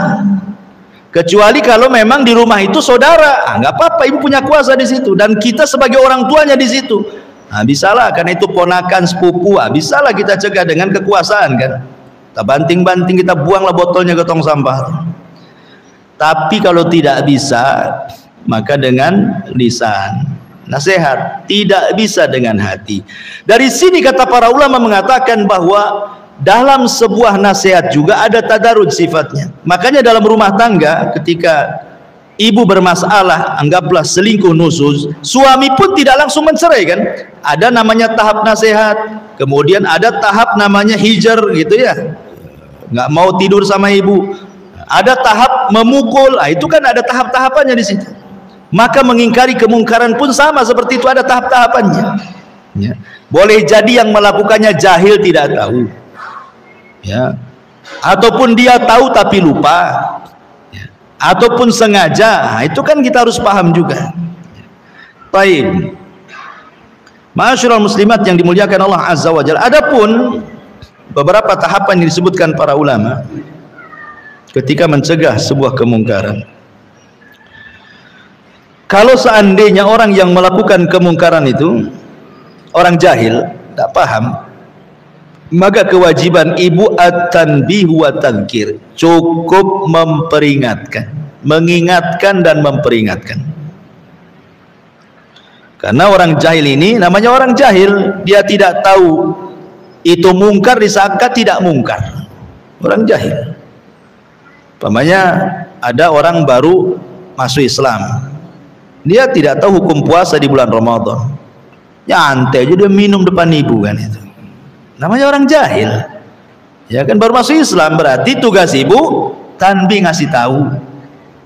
Kecuali kalau memang di rumah itu saudara, nggak apa-apa, ibu punya kuasa di situ dan kita sebagai orang tuanya di situ. Nah, bisalah, karena itu ponakan sepupu, bisalah kita cegah dengan kekuasaan kan. Kita banting-banting, kita buanglah botolnya ke tong sampah. Tapi kalau tidak bisa, maka dengan lisan, nasihat. Tidak bisa dengan hati. Dari sini kata para ulama mengatakan bahwa dalam sebuah nasihat juga ada tadarruj sifatnya. Makanya dalam rumah tangga, ketika ibu bermasalah, anggaplah selingkuh nusyuz, suami pun tidak langsung mencerai kan. Ada namanya tahap nasihat, kemudian ada tahap namanya hijar gitu ya, nggak mau tidur sama ibu. Ada tahap memukul, itu kan ada tahap-tahapannya di situ. Maka mengingkari kemungkaran pun sama seperti itu, ada tahap-tahapannya ya. Boleh jadi yang melakukannya jahil, tidak tahu ya, ataupun dia tahu tapi lupa ya, ataupun sengaja. Itu kan kita harus paham juga. Baik, ma'asyiral muslimat yang dimuliakan Allah Azza wa Jalla, adapun beberapa tahapan yang disebutkan para ulama ketika mencegah sebuah kemungkaran. Kalau seandainya orang yang melakukan kemungkaran itu orang jahil, tidak paham, maka kewajiban ibu at-tanbih wa tadhkir, cukup memperingatkan, mengingatkan dan memperingatkan. Karena orang jahil ini namanya orang jahil, dia tidak tahu itu mungkar disangka tidak mungkar. Orang jahil. Umpamanya ada orang baru masuk Islam, dia tidak tahu hukum puasa di bulan Ramadan, nyantai aja dia minum depan ibu kan, itu namanya orang jahil ya kan, baru masuk Islam. Berarti tugas ibu tanbih, ngasih tahu,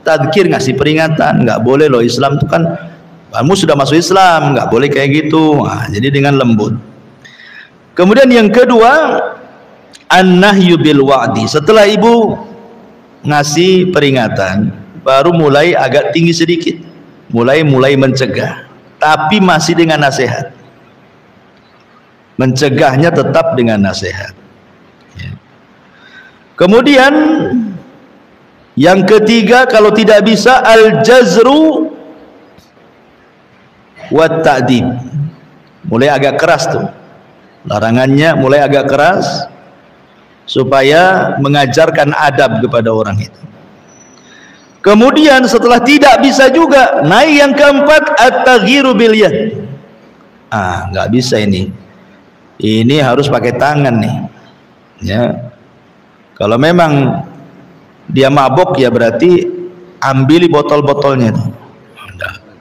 tadzkir, ngasih peringatan, nggak boleh loh, Islam itu kan, kamu sudah masuk Islam, nggak boleh kayak gitu. Nah, jadi dengan lembut. Kemudian yang kedua, an-nahyu bil wa'di. Setelah ibu ngasih peringatan, baru mulai agak tinggi sedikit, mulai mencegah, tapi masih dengan nasihat. Mencegahnya tetap dengan nasihat ya. Kemudian yang ketiga, kalau tidak bisa, al-jazru wa ta'dib, mulai agak keras tuh larangannya, mulai agak keras supaya mengajarkan adab kepada orang itu. Kemudian setelah tidak bisa juga, naik yang keempat, at-taghyiru bil yad. Nggak bisa ini harus pakai tangan nih ya. Kalau memang dia mabok ya berarti ambili botol-botolnya itu,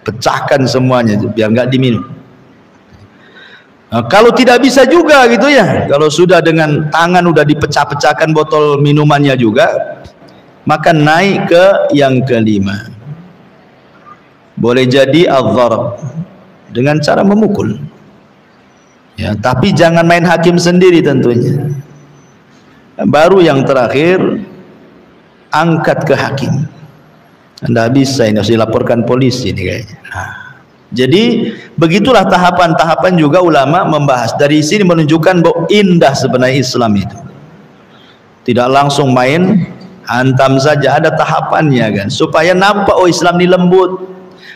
pecahkan semuanya biar nggak diminum. Nah, kalau tidak bisa juga gitu ya, kalau sudah dengan tangan udah dipecah-pecahkan botol minumannya juga, maka naik ke yang kelima. Boleh jadi adh-dharab, dengan cara memukul ya, tapi jangan main hakim sendiri tentunya. Baru yang terakhir, angkat ke hakim. Anda bisa, ini harus dilaporkan polisi ini kayaknya. Jadi begitulah tahapan-tahapan juga ulama membahas. Dari sini menunjukkan bahwa indah sebenarnya Islam itu, tidak langsung main hantam saja, ada tahapannya kan, supaya nampak oh Islam ini lembut.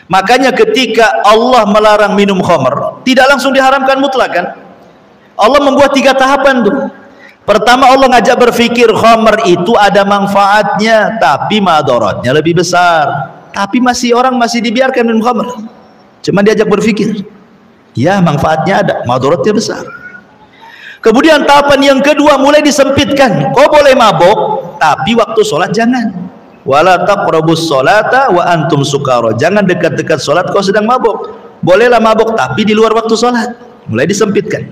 Makanya ketika Allah melarang minum khamr, tidak langsung diharamkan mutlak kan. Allah membuat 3 tahapan tuh. Pertama, Allah ngajak berpikir khamr itu ada manfaatnya, tapi madaratnya lebih besar. Tapi orang masih dibiarkan minum khamr, cuma diajak berpikir, ya manfaatnya ada, madaratnya besar. Kemudian tahapan yang kedua mulai disempitkan, kau boleh mabok tapi waktu sholat jangan. Wala taqrabus sholata wa antum sukara, jangan dekat-dekat sholat kau sedang mabok. Bolehlah mabok tapi di luar waktu sholat, mulai disempitkan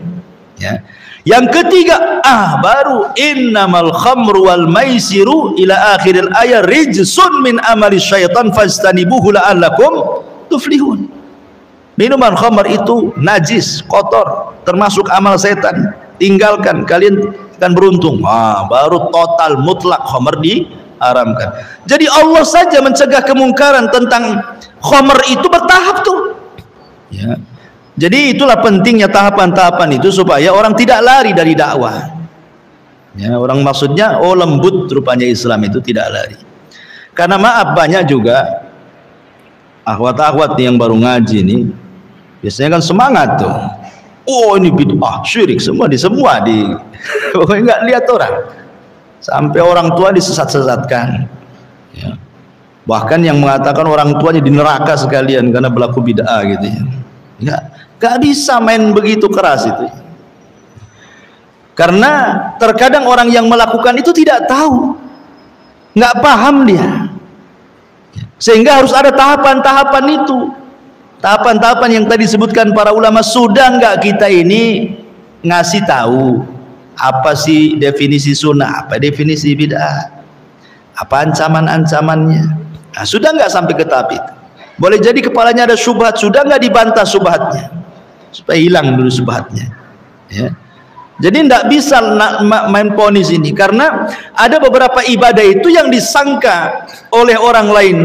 ya. Yang ketiga, baru innamal khamru wal maisiru ila akhiril ayat rijsun min amali syaitan fastanibuhu la'allakum tuflihun. Minuman khamr itu najis, kotor, termasuk amal setan, tinggalkan, kalian akan beruntung. Baru total mutlak khamr diharamkan. Jadi Allah saja mencegah kemungkaran tentang khamr itu bertahap tuh ya. Jadi itulah pentingnya tahapan-tahapan itu, supaya orang tidak lari dari dakwah ya. Orang maksudnya lembut, rupanya Islam itu tidak lari. Karena maaf, banyak juga akhwat-akhwat yang baru ngaji nih, biasanya kan semangat tuh oh ini bid'ah, syirik, semua pokoknya nggak lihat orang, sampai orang tua disesat-sesatkan ya. Bahkan yang mengatakan orang tuanya di neraka sekalian karena berlaku bid'ah gitu ya. Nggak bisa main begitu keras itu, karena terkadang orang yang melakukan itu tidak tahu, nggak paham dia, sehingga harus ada tahapan-tahapan itu, tahapan-tahapan yang tadi disebutkan para ulama. Sudah nggak kita ini ngasih tahu apa sih definisi sunnah, apa definisi bid'ah, apa ancaman-ancamannya? Nah, sudah nggak sampai ke tahap itu. Boleh jadi kepalanya ada syubhat, sudah nggak dibantah syubhatnya, supaya hilang dulu syubhatnya ya. Jadi tidak bisa main ponis ini, karena ada beberapa ibadah itu yang disangka oleh orang lain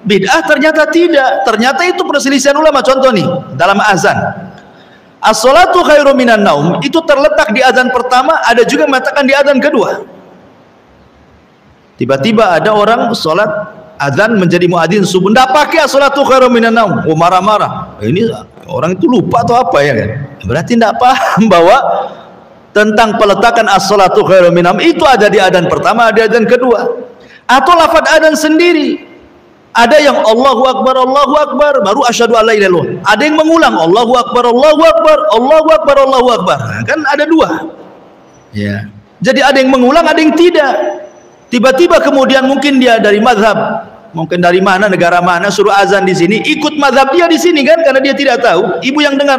bid'ah, ternyata tidak, ternyata itu perselisihan ulama. Contoh nih, dalam azan, as-salatu khairum minan naum, itu terletak di azan pertama, ada juga mengatakan di azan kedua. Tiba-tiba ada orang sholat azan menjadi muadzin subuh, tidak pakai as-salatu khairum minan naum, oh marah-marah. Ini orang itu lupa atau apa ya kan? Berarti tidak paham bahwa tentang peletakan as-salatu khairum minan naum itu ada di azan pertama, ada di azan kedua. Atau lafaz azan sendiri, ada yang Allahu Akbar baru asyhadu alla ilaha illallah, ada yang mengulang Allahu Akbar Allahu Akbar Allahu Akbar Allahu Akbar, kan ada dua ya. Jadi ada yang mengulang, ada yang tidak. Tiba-tiba kemudian mungkin dia dari mazhab, mungkin dari mana, negara mana, suruh azan di sini, ikut mazhab dia di sini kan, karena dia tidak tahu. Ibu yang dengar,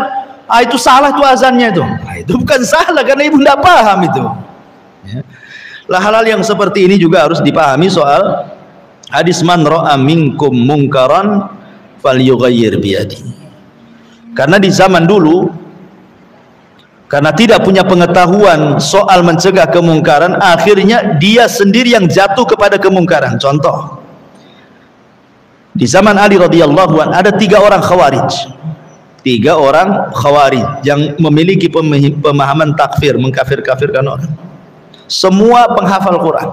itu salah tuh azannya itu. Itu bukan salah, karena ibu tidak paham itu ya. Lah hal-hal yang seperti ini juga harus dipahami soal hadis man ra'a minkum mungkaran falyughayyir biyadi. Karena di zaman dulu, karena tidak punya pengetahuan soal mencegah kemungkaran, akhirnya dia sendiri yang jatuh kepada kemungkaran. Contoh, di zaman Ali radhiyallahu anhu ada 3 orang khawarij, 3 orang khawarij yang memiliki pemahaman takfir, mengkafir-kafirkan orang. Semua penghafal Quran.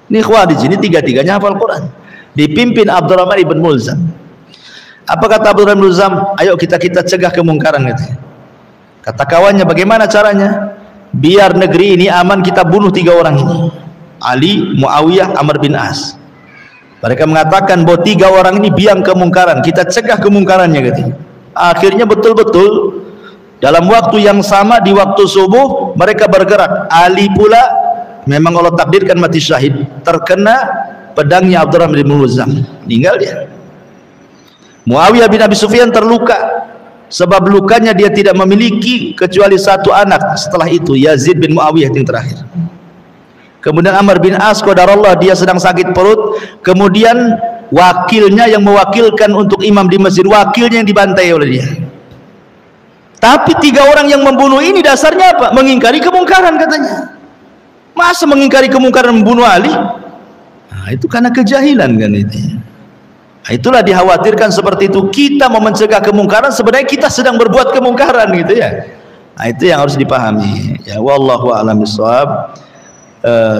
Ini khawarij ini 3-3-nya hafal Quran, dipimpin Abdurrahman ibn Mulzam. Apa kata Abdurrahman ibn Mulzam? Ayo kita cegah kemungkaran gitu. Kata kawannya, bagaimana caranya? Biar negeri ini aman, kita bunuh 3 orang ini, Ali, Muawiyah, Amr bin As. Mereka mengatakan bahwa 3 orang ini biang kemungkaran, kita cegah kemungkarannya gitu. Akhirnya betul-betul dalam waktu yang sama, di waktu subuh mereka bergerak. Ali pula memang Allah takdirkan mati syahid, terkena pedangnya Abdurrahman bin Mulzam, meninggal dia. Muawiyah bin Abi Sufyan terluka, sebab lukanya dia tidak memiliki kecuali 1 anak setelah itu, Yazid bin Muawiyah yang terakhir. Kemudian Amr bin As qadarullah, dia sedang sakit perut. Kemudian wakilnya yang mewakilkan untuk imam di masjid, wakilnya yang dibantai oleh dia. Tapi 3 orang yang membunuh ini dasarnya apa? Mengingkari kemungkaran katanya. Masa mengingkari kemungkaran membunuh Ali? Nah, itu karena kejahilan kan itu. Nah, itulah dikhawatirkan seperti itu. Kita mau mencegah kemungkaran, sebenarnya kita sedang berbuat kemungkaran gitu ya. Nah, itu yang harus dipahami ya. Wallahu a'lam bishawab.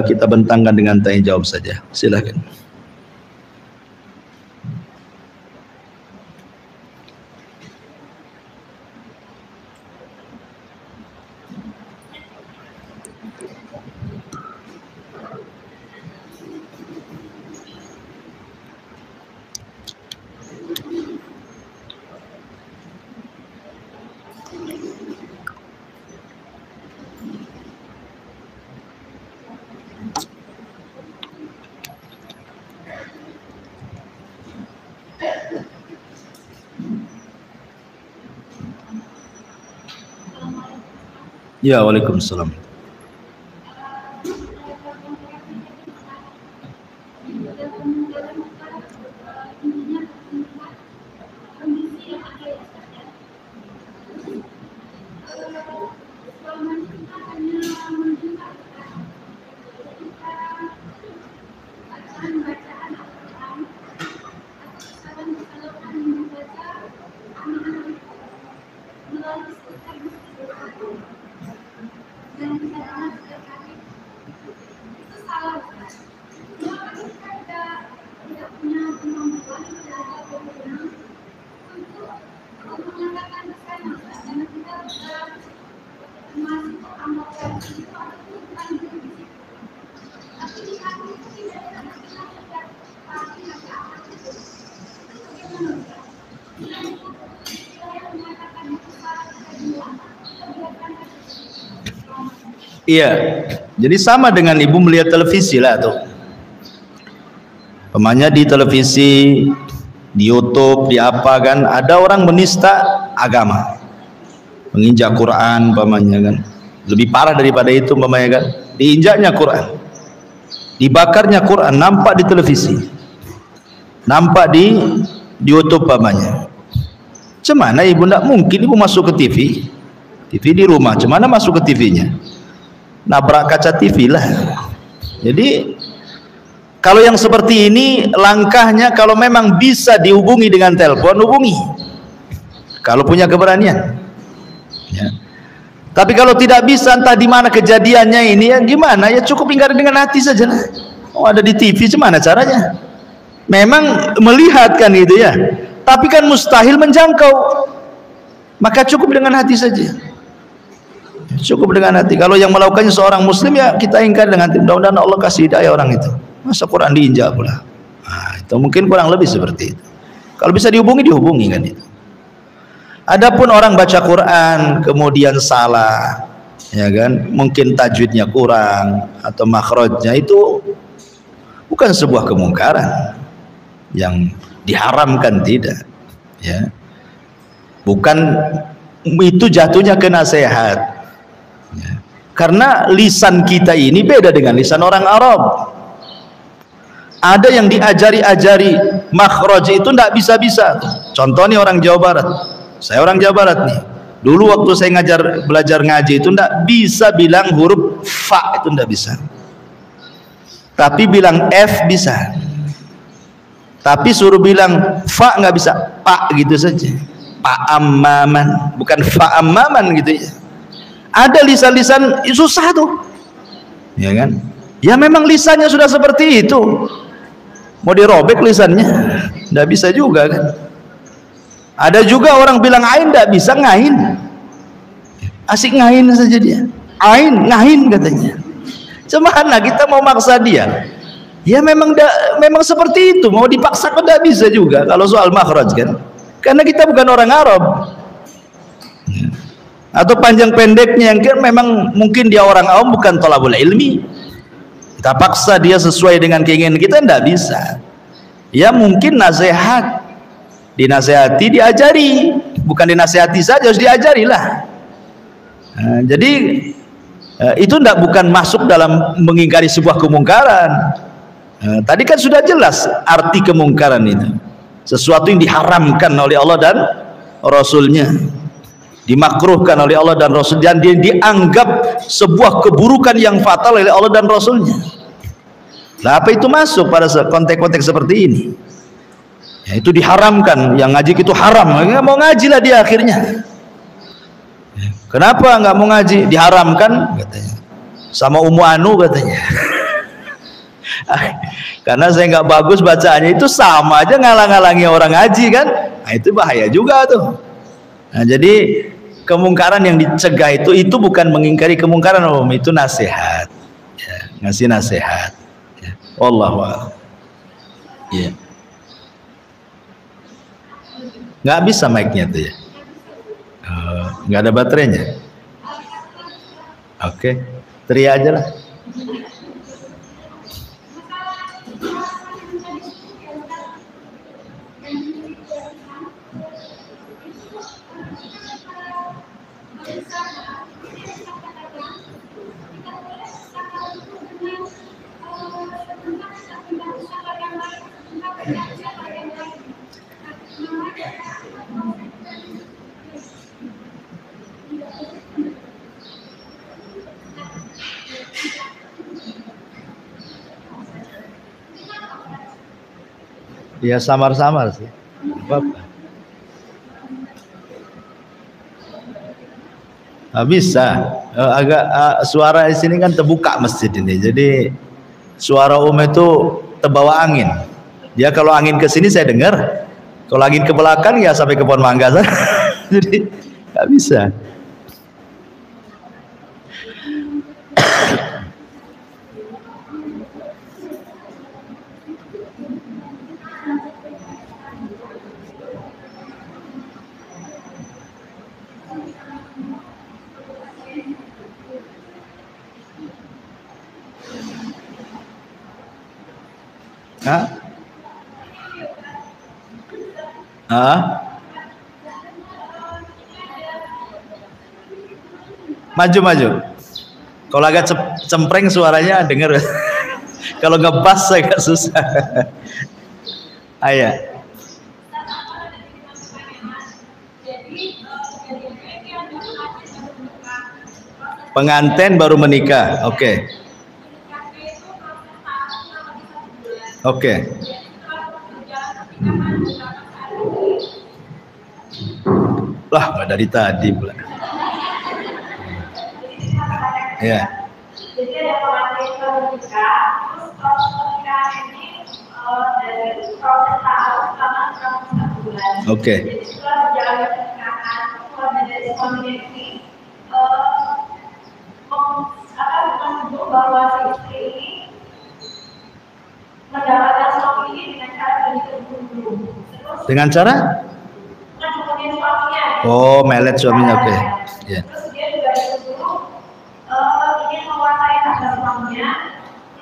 Kita bentangkan dengan tanya jawab saja, silakan. Ya, waalaikumsalam. Iya, jadi sama dengan ibu melihat televisi lah tuh. Pemanya di televisi, di YouTube, di apa kan, ada orang menista agama, menginjak Quran, pemanya kan. Lebih parah daripada itu, pemanya kan, diinjaknya Quran, dibakarnya Quran, nampak di televisi, nampak di YouTube, pemanya. Cemana ibu ndak mungkin ibu masuk ke TV di rumah, cemana masuk ke TV-nya? Nabrak kaca TV lah. Jadi kalau yang seperti ini langkahnya, kalau memang bisa dihubungi dengan telepon, hubungi kalau punya keberanian ya. Tapi kalau tidak bisa, entah di mana kejadiannya ini, ya gimana, ya cukup ingkari dengan hati saja lah. Oh, ada di TV, gimana caranya? Memang melihat kan gitu ya, tapi kan mustahil menjangkau, maka cukup dengan hati saja. Cukup dengan hati. Kalau yang melakukannya seorang muslim, ya kita ingkar dengan hati. Mudah-mudahan Allah kasih hidayah orang itu. Masa Quran diinjak pula. Nah, itu mungkin kurang lebih seperti itu. Kalau bisa dihubungi, dihubungi kan itu. Adapun orang baca Quran kemudian salah, ya kan, mungkin tajwidnya kurang atau makhrajnya, itu bukan sebuah kemungkaran yang diharamkan, tidak ya. Bukan itu jatuhnya ke nasihat ya. Karena lisan kita ini beda dengan lisan orang Arab. Ada yang diajari makhraj itu tidak bisa-bisa. Contoh nih orang Jawa Barat. Saya orang Jawa Barat nih. Dulu waktu saya belajar ngaji itu tidak bisa bilang huruf fa, itu tidak bisa. Tapi bilang F bisa. Tapi suruh bilang fa nggak bisa, pak gitu saja. Fa'ammaman, bukan fa'ammaman gitu ya. Ada lisan-lisan susah tuh, ya kan? Ya memang lisannya sudah seperti itu, mau dirobek lisannya nggak bisa juga kan. Ada juga orang bilang ain nggak bisa, ngain, asik ngain saja dia, ain ngain katanya. Cemana kita mau maksa dia? Ya memang seperti itu, mau dipaksa kok nggak bisa juga kalau soal makhraj kan. Karena kita bukan orang Arab. Atau panjang pendeknya yang memang mungkin dia orang awam, bukan thalabul ilmi. Kita paksa dia sesuai dengan keinginan kita, tidak bisa. Ya mungkin nasihat, dinasehati, diajari, bukan dinasehati saja, harus diajari lah. Nah, jadi itu bukan masuk dalam mengingkari sebuah kemungkaran. Tadi kan sudah jelas arti kemungkaran itu. Sesuatu yang diharamkan oleh Allah dan Rasulnya, dimakruhkan oleh Allah dan Rasul, dan dia dianggap sebuah keburukan yang fatal oleh Allah dan Rasulnya. Nah, apa itu masuk pada konteks-konteks seperti ini? Ya, itu diharamkan, yang ngaji itu haram, nggak mau ngaji lah dia akhirnya. Kenapa nggak mau ngaji? Diharamkan katanya, sama Ummu Anu katanya. Karena saya nggak bagus bacaannya, itu sama aja ngalang-ngalangi orang ngaji kan. Nah, itu bahaya juga tuh. Nah, jadi kemungkaran yang dicegah itu bukan mengingkari kemungkaran, itu nasihat ya, ngasih nasihat ya. Wallahu a'lam ya. Nggak bisa mic-nya tuh ya, nggak ada baterainya. Oke, teriak aja lah. Ya samar-samar sih. Apa-apa. Nah, bisa. Agak suara di sini kan terbuka masjid ini. Jadi suara itu terbawa angin. Dia kalau angin ke sini saya dengar. Kalau angin ke belakang ya sampai ke pohon mangga. Jadi nggak bisa. Hah? Hah? Maju. Kalau agak cempreng suaranya denger. Kalau ngebas agak susah. Ayah. Pengantin baru menikah. Oke. Lah, nggak dari tadi pula. Ya. Jadi ada pengantin baru menikah, terus proses pernikahan ini dari proses taruh selama 1 bulan. Oke. Jadi setelah berjalan pernikahan, keluarga dari suaminya ini menunjuk bahwa si istri ini mendapatkan suami ini dengan cara begitu. Dengan cara? Menunjukin suaminya. Oh, melet suaminya, oke. Ya. Terus dia juga disuruh ingin menguasai harta suaminya.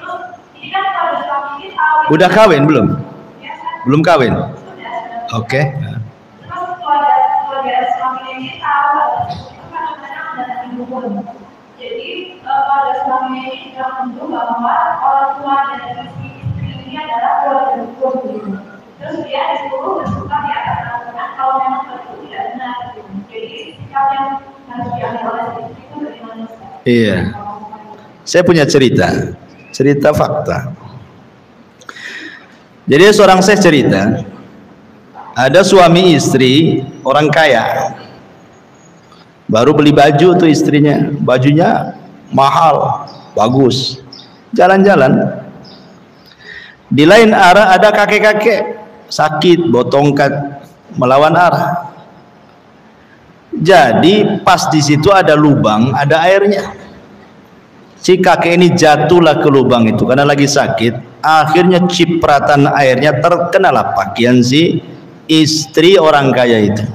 Terus ini kan kalau suami ini tahu. Udah kawin belum? Ya, kan? Belum kawin. Sudah. Oke. Terus keluarga suaminya ini tahu itu kadang-kadang mendatangi dukun. Jadi keluarga suaminya ini juga menuduh bahwa orang tua dari istri ini adalah keluarga dukun gitu. Terus dia disuruh bersumpah di atas Al-Quran kalau memang itu tidak benar. Jadi sikap yang harus diambil oleh istri itu bagaimana? Iya. Saya punya cerita fakta. Jadi seorang saya cerita, ada suami istri orang kaya, baru beli baju tuh istrinya, bajunya mahal, bagus, jalan-jalan. Di lain arah ada kakek-kakek sakit, bawa tongkat melawan arah. Jadi pas di situ ada lubang, ada airnya. Si kakek ini jatuhlah ke lubang itu karena lagi sakit. Akhirnya cipratan airnya terkenalah pakaian si istri orang kaya itu.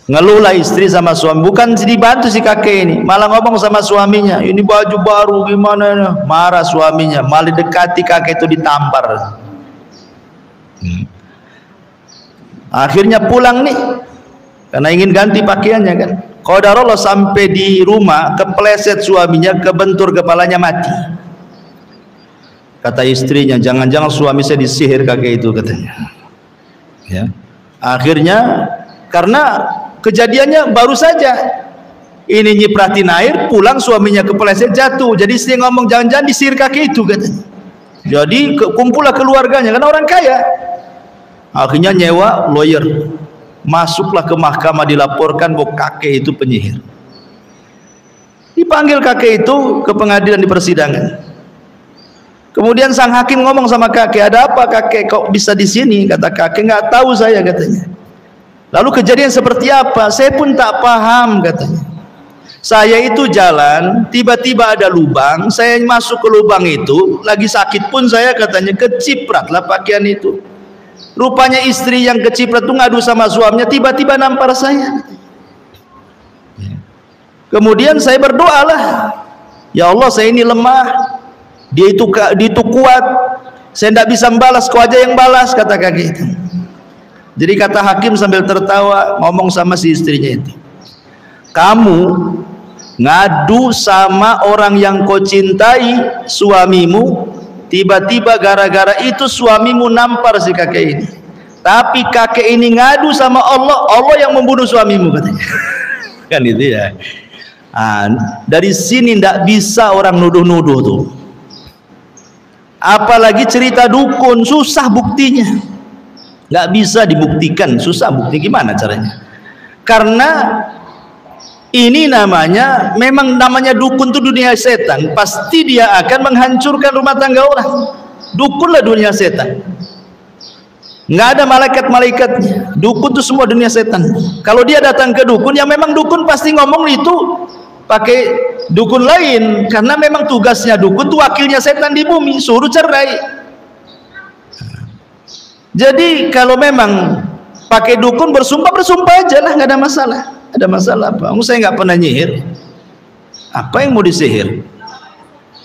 Ngeluhlah istri sama suami, bukan dibantu si kakek ini, malah ngomong sama suaminya, ini baju baru gimana? Marah suaminya, malah dekati kakek itu ditampar. Akhirnya pulang nih, karena ingin ganti pakaiannya kan. Qadarullah sampai di rumah kepleset suaminya, kebentur kepalanya, mati. Kata istrinya, jangan-jangan suami saya disihir kakek itu katanya. Ya. Akhirnya karena kejadiannya baru saja, ini nyipratin air, pulang suaminya kepleset jatuh. Jadi istri ngomong jangan-jangan disihir kakek itu katanya. Jadi kumpullah keluarganya karena orang kaya. Akhirnya nyewa lawyer, masuklah ke mahkamah, dilaporkan bahwa kakek itu penyihir. Dipanggil kakek itu ke pengadilan di persidangan. Kemudian sang hakim ngomong sama kakek, ada apa kakek kok bisa di sini? Kata kakek, nggak tahu saya katanya. Lalu kejadian seperti apa? Saya pun tak paham katanya. Saya itu jalan, tiba-tiba ada lubang, saya masuk ke lubang itu, lagi sakit pun saya katanya kecipratlah pakaian itu. Rupanya istri yang keciprat itu ngadu sama suaminya, tiba-tiba nampar saya. Kemudian saya berdoalah, ya Allah saya ini lemah, dia itu kuat, saya tidak bisa membalas, kau aja yang balas, kata kakek itu. Jadi kata hakim sambil tertawa ngomong sama si istrinya itu, kamu ngadu sama orang yang kau cintai, suamimu, tiba-tiba gara-gara itu suamimu nampar si kakek ini. Tapi kakek ini ngadu sama Allah, Allah yang membunuh suamimu katanya. Kan itu ya. Dari sini tidak bisa orang nuduh-nuduh tuh. Apalagi cerita dukun, susah buktinya. Nggak bisa dibuktikan, susah bukti, gimana caranya? Karena ini memang namanya dukun itu dunia setan, pasti dia akan menghancurkan rumah tangga orang. Dukunlah dunia setan, nggak ada malaikat-malaikatnya. Dukun itu semua dunia setan. Kalau dia datang ke dukun, ya memang dukun pasti ngomong itu pakai dukun lain, karena memang tugasnya dukun itu wakilnya setan di bumi, suruh cerai. Jadi kalau memang pakai dukun, bersumpah aja lah, nggak ada masalah. Ada masalah apa? Saya nggak pernah nyihir. Apa yang mau disihir?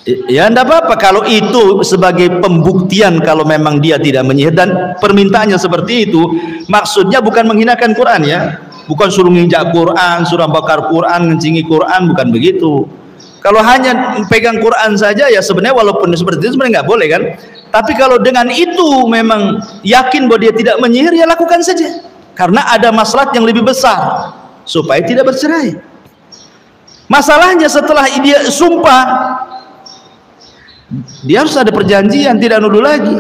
Ya enggak apa-apa kalau itu sebagai pembuktian kalau memang dia tidak menyihir dan permintaannya seperti itu, maksudnya bukan menghinakan Quran ya, bukan suruh nginjak Quran, suruh bakar Quran, ngencingi Quran, bukan begitu. Kalau hanya pegang Quran saja ya sebenarnya walaupun seperti itu sebenarnya nggak boleh kan, tapi kalau dengan itu memang yakin bahwa dia tidak menyihir ya lakukan saja, karena ada maslahat yang lebih besar supaya tidak bercerai. Masalahnya setelah dia sumpah, dia harus ada perjanjian, tidak nuduh lagi.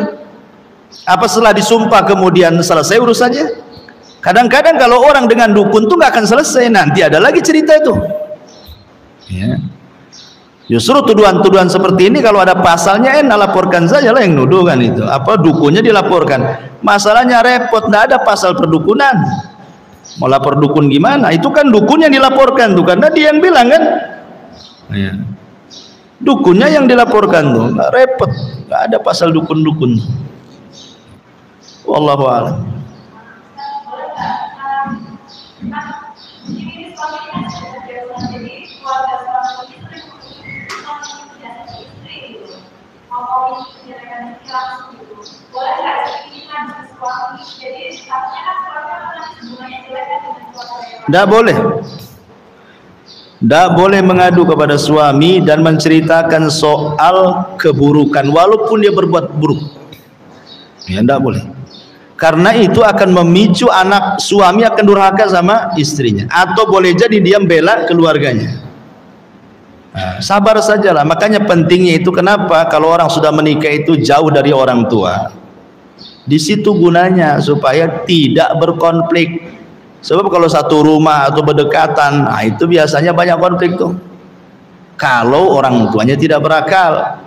Apa setelah disumpah kemudian selesai urusannya? Kadang-kadang kalau orang dengan dukun tuh nggak akan selesai, nanti ada lagi cerita itu. Ya. Justru tuduhan-tuduhan seperti ini kalau ada pasalnya laporkan saja lah yang nuduh kan itu. Apa dukunnya dilaporkan. Masalahnya repot, nggak ada pasal perdukunan. Mau lapor dukun gimana? Itu kan dukunnya dilaporkan tuh karena dia yang bilang kan. Ya. Dukunnya yang dilaporkan tuh, nggak repot, nggak ada pasal dukun-dukun. Wallahu a'lam. Nggak boleh. Tidak boleh mengadu kepada suami dan menceritakan soal keburukan walaupun dia berbuat buruk. Ya tidak boleh. Karena itu akan memicu anak suami akan durhaka sama istrinya, atau boleh jadi dia bela keluarganya. Nah, sabar sajalah. Makanya pentingnya itu kenapa kalau orang sudah menikah itu jauh dari orang tua. Di situ gunanya supaya tidak berkonflik. Sebab kalau satu rumah atau berdekatan, nah itu biasanya banyak konflik tuh. Kalau orang tuanya tidak berakal,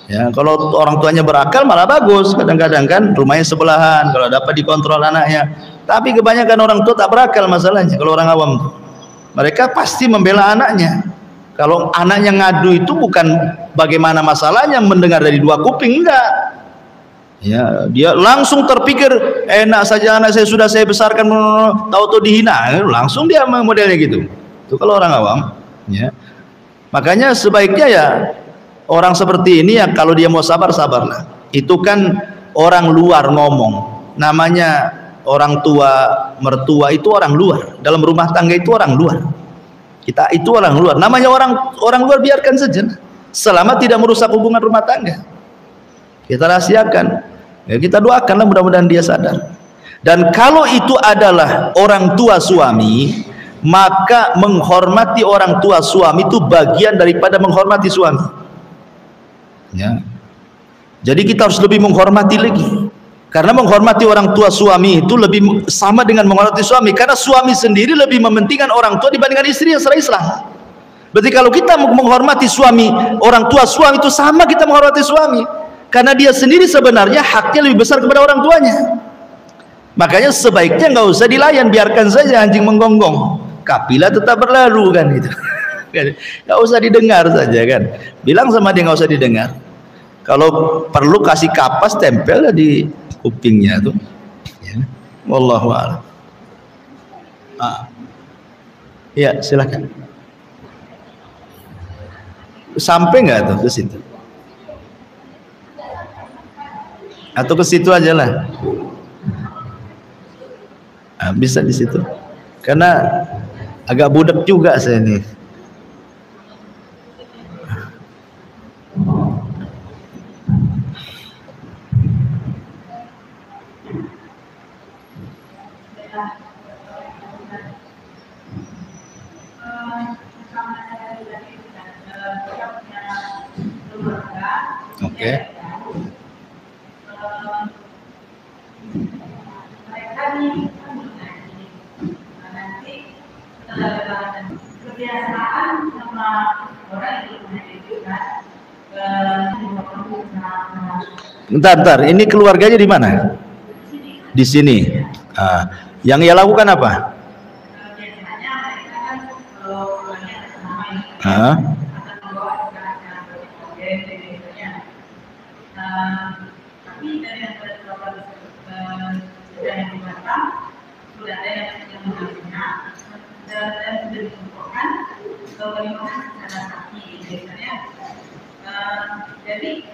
ya kalau orang tuanya berakal malah bagus. Kadang-kadang kan rumahnya sebelahan, kalau dapat dikontrol anaknya. Tapi kebanyakan orang tua tak berakal masalahnya. Kalau orang awam tuh, mereka pasti membela anaknya. Kalau anaknya ngadu itu bukan bagaimana masalahnya mendengar dari dua kuping, enggak. Ya, dia langsung terpikir enak saja anak saya sudah saya besarkan, tahu-tahu dihina, langsung dia modelnya gitu. Itu kalau orang awam, ya. Makanya sebaiknya ya orang seperti ini ya kalau dia mau sabar sabarlah. Itu kan orang luar ngomong, namanya orang tua mertua itu orang luar, dalam rumah tangga itu orang luar. Kita itu orang luar, namanya orang luar biarkan saja, selama tidak merusak hubungan rumah tangga. Kita rahasiakan. Ya, kita doakanlah mudah-mudahan dia sadar. Dan kalau itu adalah orang tua suami, maka menghormati orang tua suami itu bagian daripada menghormati suami. Ya. Jadi kita harus lebih menghormati lagi. Karena menghormati orang tua suami itu lebih sama dengan menghormati suami. Karena suami sendiri lebih mementingkan orang tua dibandingkan istri yang secara Islam. Berarti kalau kita menghormati suami, orang tua suami itu sama kita menghormati suami. Karena dia sendiri sebenarnya haknya lebih besar kepada orang tuanya. Makanya sebaiknya nggak usah dilayan, biarkan saja anjing menggonggong. Kapilah tetap berlalu kan gitu. Nggak usah didengar saja kan. Bilang sama dia nggak usah didengar. Kalau perlu kasih kapas tempel di kupingnya tuh. Ya. Wallahu a'lam. Ya silakan. Sampai nggak tuh ke situ? Atau ke situ aja lah. Nah, bisa di situ. Karena agak budak juga saya nih. Oke. Kebiasaan sama orang itu kan. Bentar, ini keluarganya di mana? Di sini. Yang ia lakukan apa? Jadi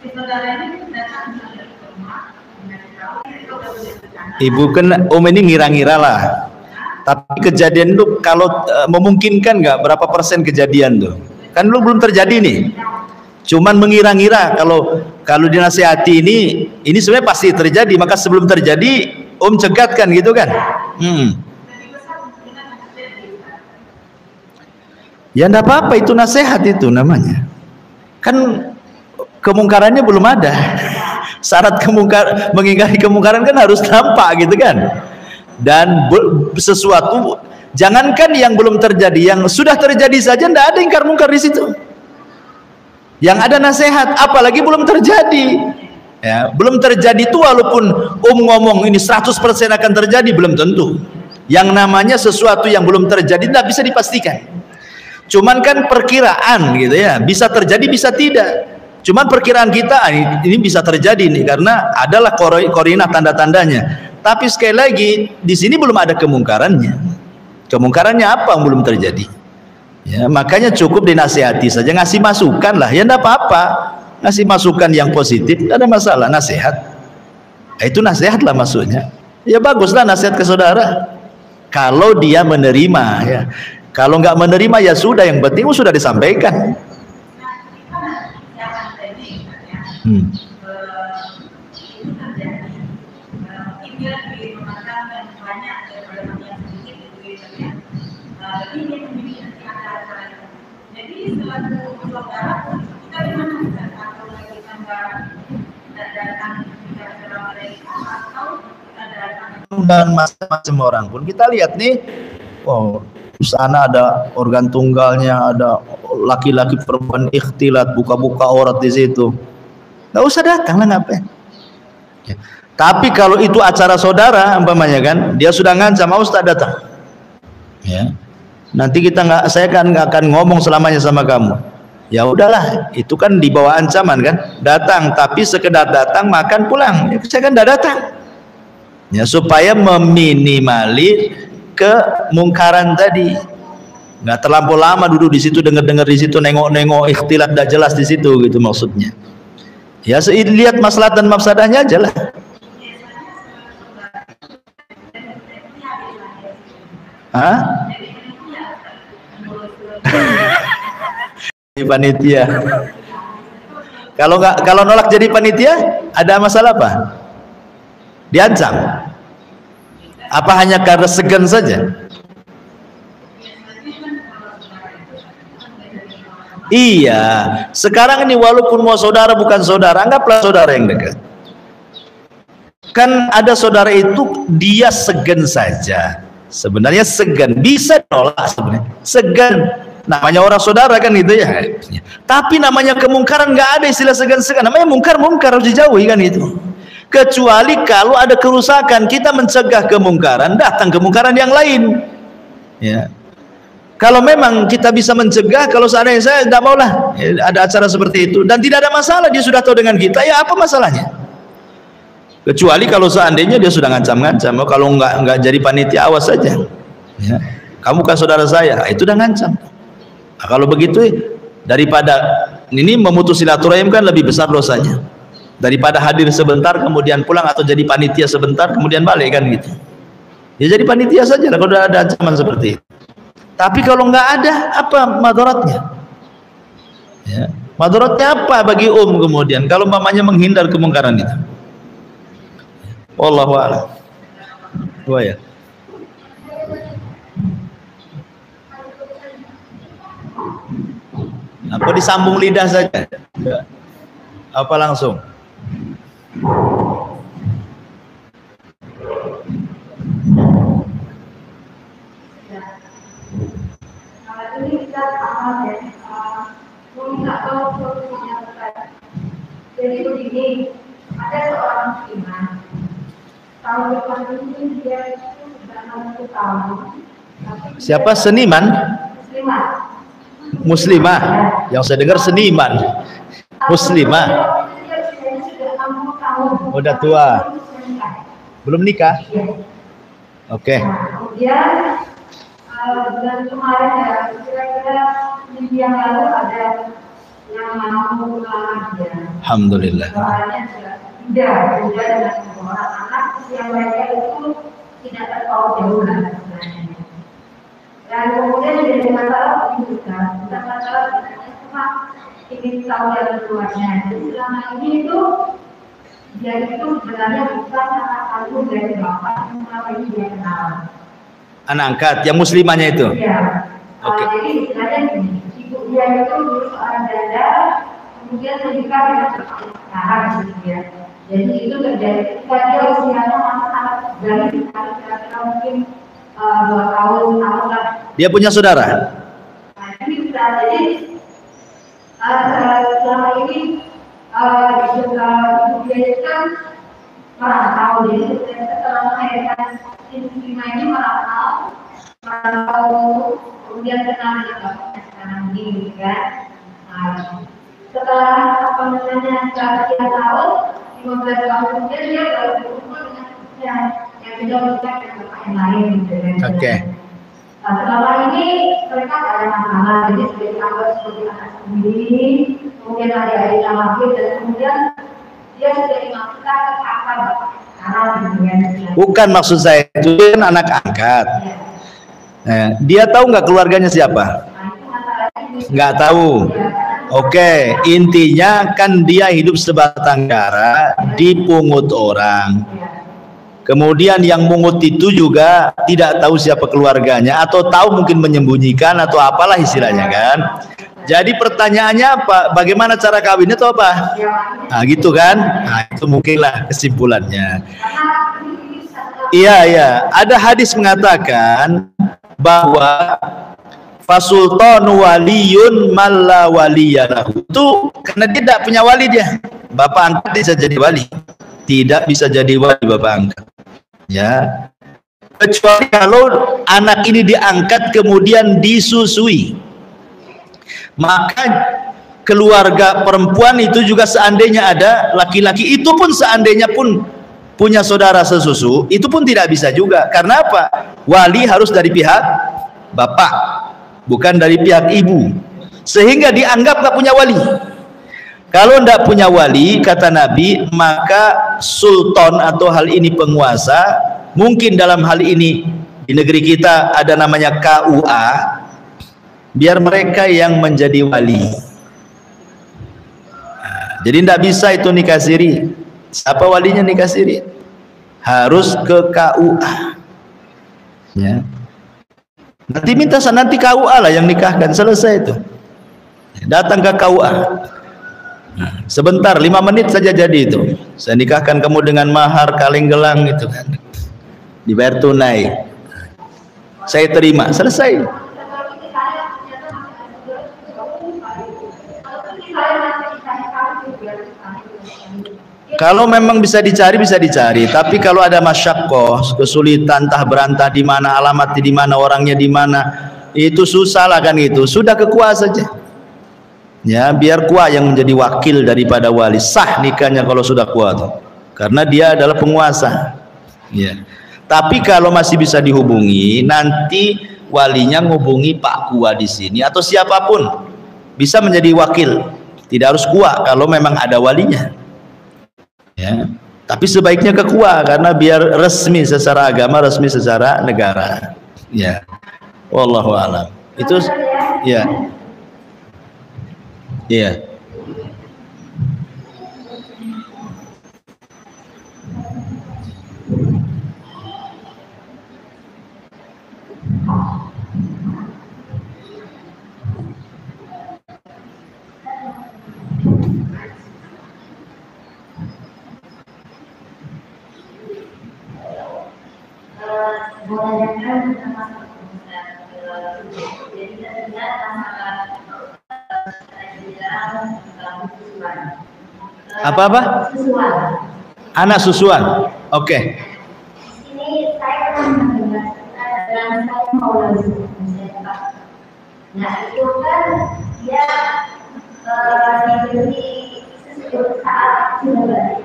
si saudara ini datang ke rumah, Ibu kan Om ini ngira-ngira lah. Tapi kejadian itu kalau memungkinkan nggak, berapa persen kejadian tuh? Kan lu belum terjadi nih. Cuman mengira-ngira kalau dinasihati ini sebenarnya pasti terjadi, maka sebelum terjadi Om cegatkan gitu kan. Ya enggak apa-apa, itu nasihat itu namanya. Kan kemungkarannya belum ada. Syarat mengingkari kemungkaran kan harus nampak gitu kan. Dan sesuatu, jangankan yang belum terjadi, yang sudah terjadi saja tidak ada ingkar mungkar di situ. Yang ada nasihat, apalagi belum terjadi. Ya, belum terjadi itu walaupun ngomong ini 100% akan terjadi, belum tentu. Yang namanya sesuatu yang belum terjadi tidak bisa dipastikan. Cuman kan perkiraan gitu ya, bisa terjadi bisa tidak. Cuman perkiraan kita ini bisa terjadi nih karena adalah koordinat tanda-tandanya. Tapi sekali lagi di sini belum ada kemungkarannya. Kemungkarannya apa yang belum terjadi? Ya, makanya cukup dinasihati saja, ngasih masukan lah. Ya enggak apa-apa. Ngasih masukan yang positif, tidak ada masalah, nasihat. Itu nasihat lah maksudnya. Ya baguslah nasihat ke saudara. Kalau dia menerima ya. Kalau nggak menerima ya sudah, yang penting sudah disampaikan. Dan macam-macam orang pun kita lihat nih, oh di sana ada organ tunggalnya, ada laki-laki perempuan ikhtilat, buka-buka aurat di situ, nggak usah datang lah, ngapain ya. Tapi kalau itu acara saudara umpamanya kan, dia sudah ngancam, Ustaz datang ya, nanti saya nggak akan ngomong selamanya sama kamu. Ya udahlah, itu kan di bawah ancaman kan, datang tapi sekedar datang makan pulang, ya, saya kan tidak datang ya, supaya meminimalir kemungkaran tadi. Nggak terlampau lama duduk di situ, dengar-dengar di situ, nengok-nengok ikhtilat tidak jelas di situ gitu maksudnya. Ya lihat maslahat dan mafsadahnya aja lah. Hah? Panitia. Kalau nolak jadi panitia ada masalah apa? Diancam? Apa hanya karena segan saja? Iya, sekarang ini walaupun mau saudara bukan saudara, anggaplah saudara yang dekat. Kan ada saudara itu dia segan saja. Sebenarnya segan, bisa nolak sebenarnya. Segan. Namanya orang saudara kan gitu ya. Tapi namanya kemungkaran nggak ada istilah segan-segan. Namanya mungkar harus dijauhi kan itu. Kecuali kalau ada kerusakan, kita mencegah kemungkaran, datang kemungkaran yang lain. Ya. Kalau memang kita bisa mencegah, kalau seandainya saya tidak maulah ada acara seperti itu dan tidak ada masalah, dia sudah tahu dengan kita, ya apa masalahnya? Kecuali kalau seandainya dia sudah ngancam-ngancam, kalau nggak jadi panitia awas saja. Ya. Kamu kan saudara saya, itu udah ngancam. Nah, kalau begitu daripada ini memutus silaturahim kan lebih besar dosanya daripada hadir sebentar kemudian pulang, atau jadi panitia sebentar kemudian balik kan gitu. Ya jadi panitia saja lah kalau ada ancaman seperti itu. Tapi kalau nggak ada, apa madaratnya? Ya, madaratnya apa bagi kemudian kalau mamanya menghindar kemungkaran itu? Wallahu a'lam. Ya. Apa disambung lidah saja? Apa langsung? Ini kita amal ya, minta tolong solusinya terkait. Jadi begini, ada seorang muslimah, tahun depan ini dia itu sudah 60 tahun. Siapa? Seniman? Muslimah. Yang saya dengar seniman. Muslimah. Udah tua. Belum nikah? Oke. Kemudian bulan kemarin ya, kira-kira minggu yang lalu ada yang mau melamar dia. Alhamdulillah. Soalnya tidak dengan orang anak usia mereka itu tidak terpaut jauh lah sebenarnya. Dan kemudian jadi masalah juga, bukan masalah sebenarnya cuma ingin tahu dari keluarnya. Jadi selama ini itu dia itu sebenarnya bukan anak kandung dari bapak, selama ini dia kenal. Anak angkat yang muslimahnya itu. Iya. Oke. Jadi sebenarnya gini, ibu dia itu dulu seorang janda, kemudian menikah dengan sekarang gitu ya. Jadi itu terjadi ketika dia usianya masih sangat dari kira-kira mungkin 2 tahun lah. Dia punya saudara? Nah, ini sudah jadi selama ini juga dia itu kan merantau, jadi setelah melahirkan Muslimah ini merantau, kemudian kenal dengan sekarang ini kan. Setelah apa namanya sekian tahun, 15 tahun kemudian dia baru berkumpul dengan yang beda dengan bapak yang lain gitu kan. Oke. Nah, selama ini mereka tidak ada masalah, jadi sudah dianggap sebagai anak sendiri, kemudian adik-adik yang lahir dan kemudian dia sudah dimasukkan ke kakak bapak sekarang gitu kan. Bukan maksud saya itu kan anak angkat. Dia tahu nggak keluarganya siapa? Nggak tahu. Oke, intinya kan dia hidup sebatang kara, dipungut orang. Kemudian yang mungut itu juga tidak tahu siapa keluarganya, atau tahu mungkin menyembunyikan atau apalah istilahnya kan. Jadi pertanyaannya apa? Bagaimana cara kawinnya atau apa? Nah gitu kan? Nah itu mungkinlah kesimpulannya. Iya. Ada hadis mengatakan bahwa fasultanu waliyun malla waliyalahu. Itu karena dia tidak punya wali dia. Bapak angkat bisa jadi wali. Tidak bisa jadi wali bapak angkat. Ya. Kecuali kalau anak ini diangkat kemudian disusui. Maka keluarga perempuan itu juga seandainya ada laki-laki, itu pun seandainya pun punya saudara sesusu, itu pun tidak bisa juga. Karena apa? Wali harus dari pihak bapak, bukan dari pihak ibu. Sehingga dianggap gak punya wali. Kalau tidak punya wali, kata Nabi, maka sultan atau hal ini penguasa, mungkin dalam hal ini di negeri kita ada namanya KUA, biar mereka yang menjadi wali. Jadi tidak bisa itu nikah siri. Siapa walinya nikah siri? Harus ke KUA. Ya. Nanti KUA lah yang nikahkan, selesai itu. Datang ke KUA. Sebentar, 5 menit saja jadi itu. Saya nikahkan kamu dengan mahar kaleng gelang itu kan. Dibayar tunai. Saya terima, selesai. Kalau memang bisa dicari, tapi kalau ada masyakoh, kesulitan, entah berantah di mana, alamatnya di mana, orangnya di mana, itu susah lah kan itu. Sudah ke KUA saja. Ya, biar KUA yang menjadi wakil daripada wali. Sah nikahnya kalau sudah KUA tuh. Karena dia adalah penguasa. Ya. Tapi kalau masih bisa dihubungi, nanti walinya ngubungi Pak KUA di sini atau siapapun bisa menjadi wakil. Tidak harus KUA kalau memang ada walinya. Ya. Tapi sebaiknya ke KUA karena biar resmi secara agama, resmi secara negara. Ya. Wallahu a'lam. Itu ya. Iya. Apa? Anak susuan. Oke. Ini saya pernah mendengar dan saya mau lanjut. Nah itu kan dia diberi sesuatu saat sudah balik.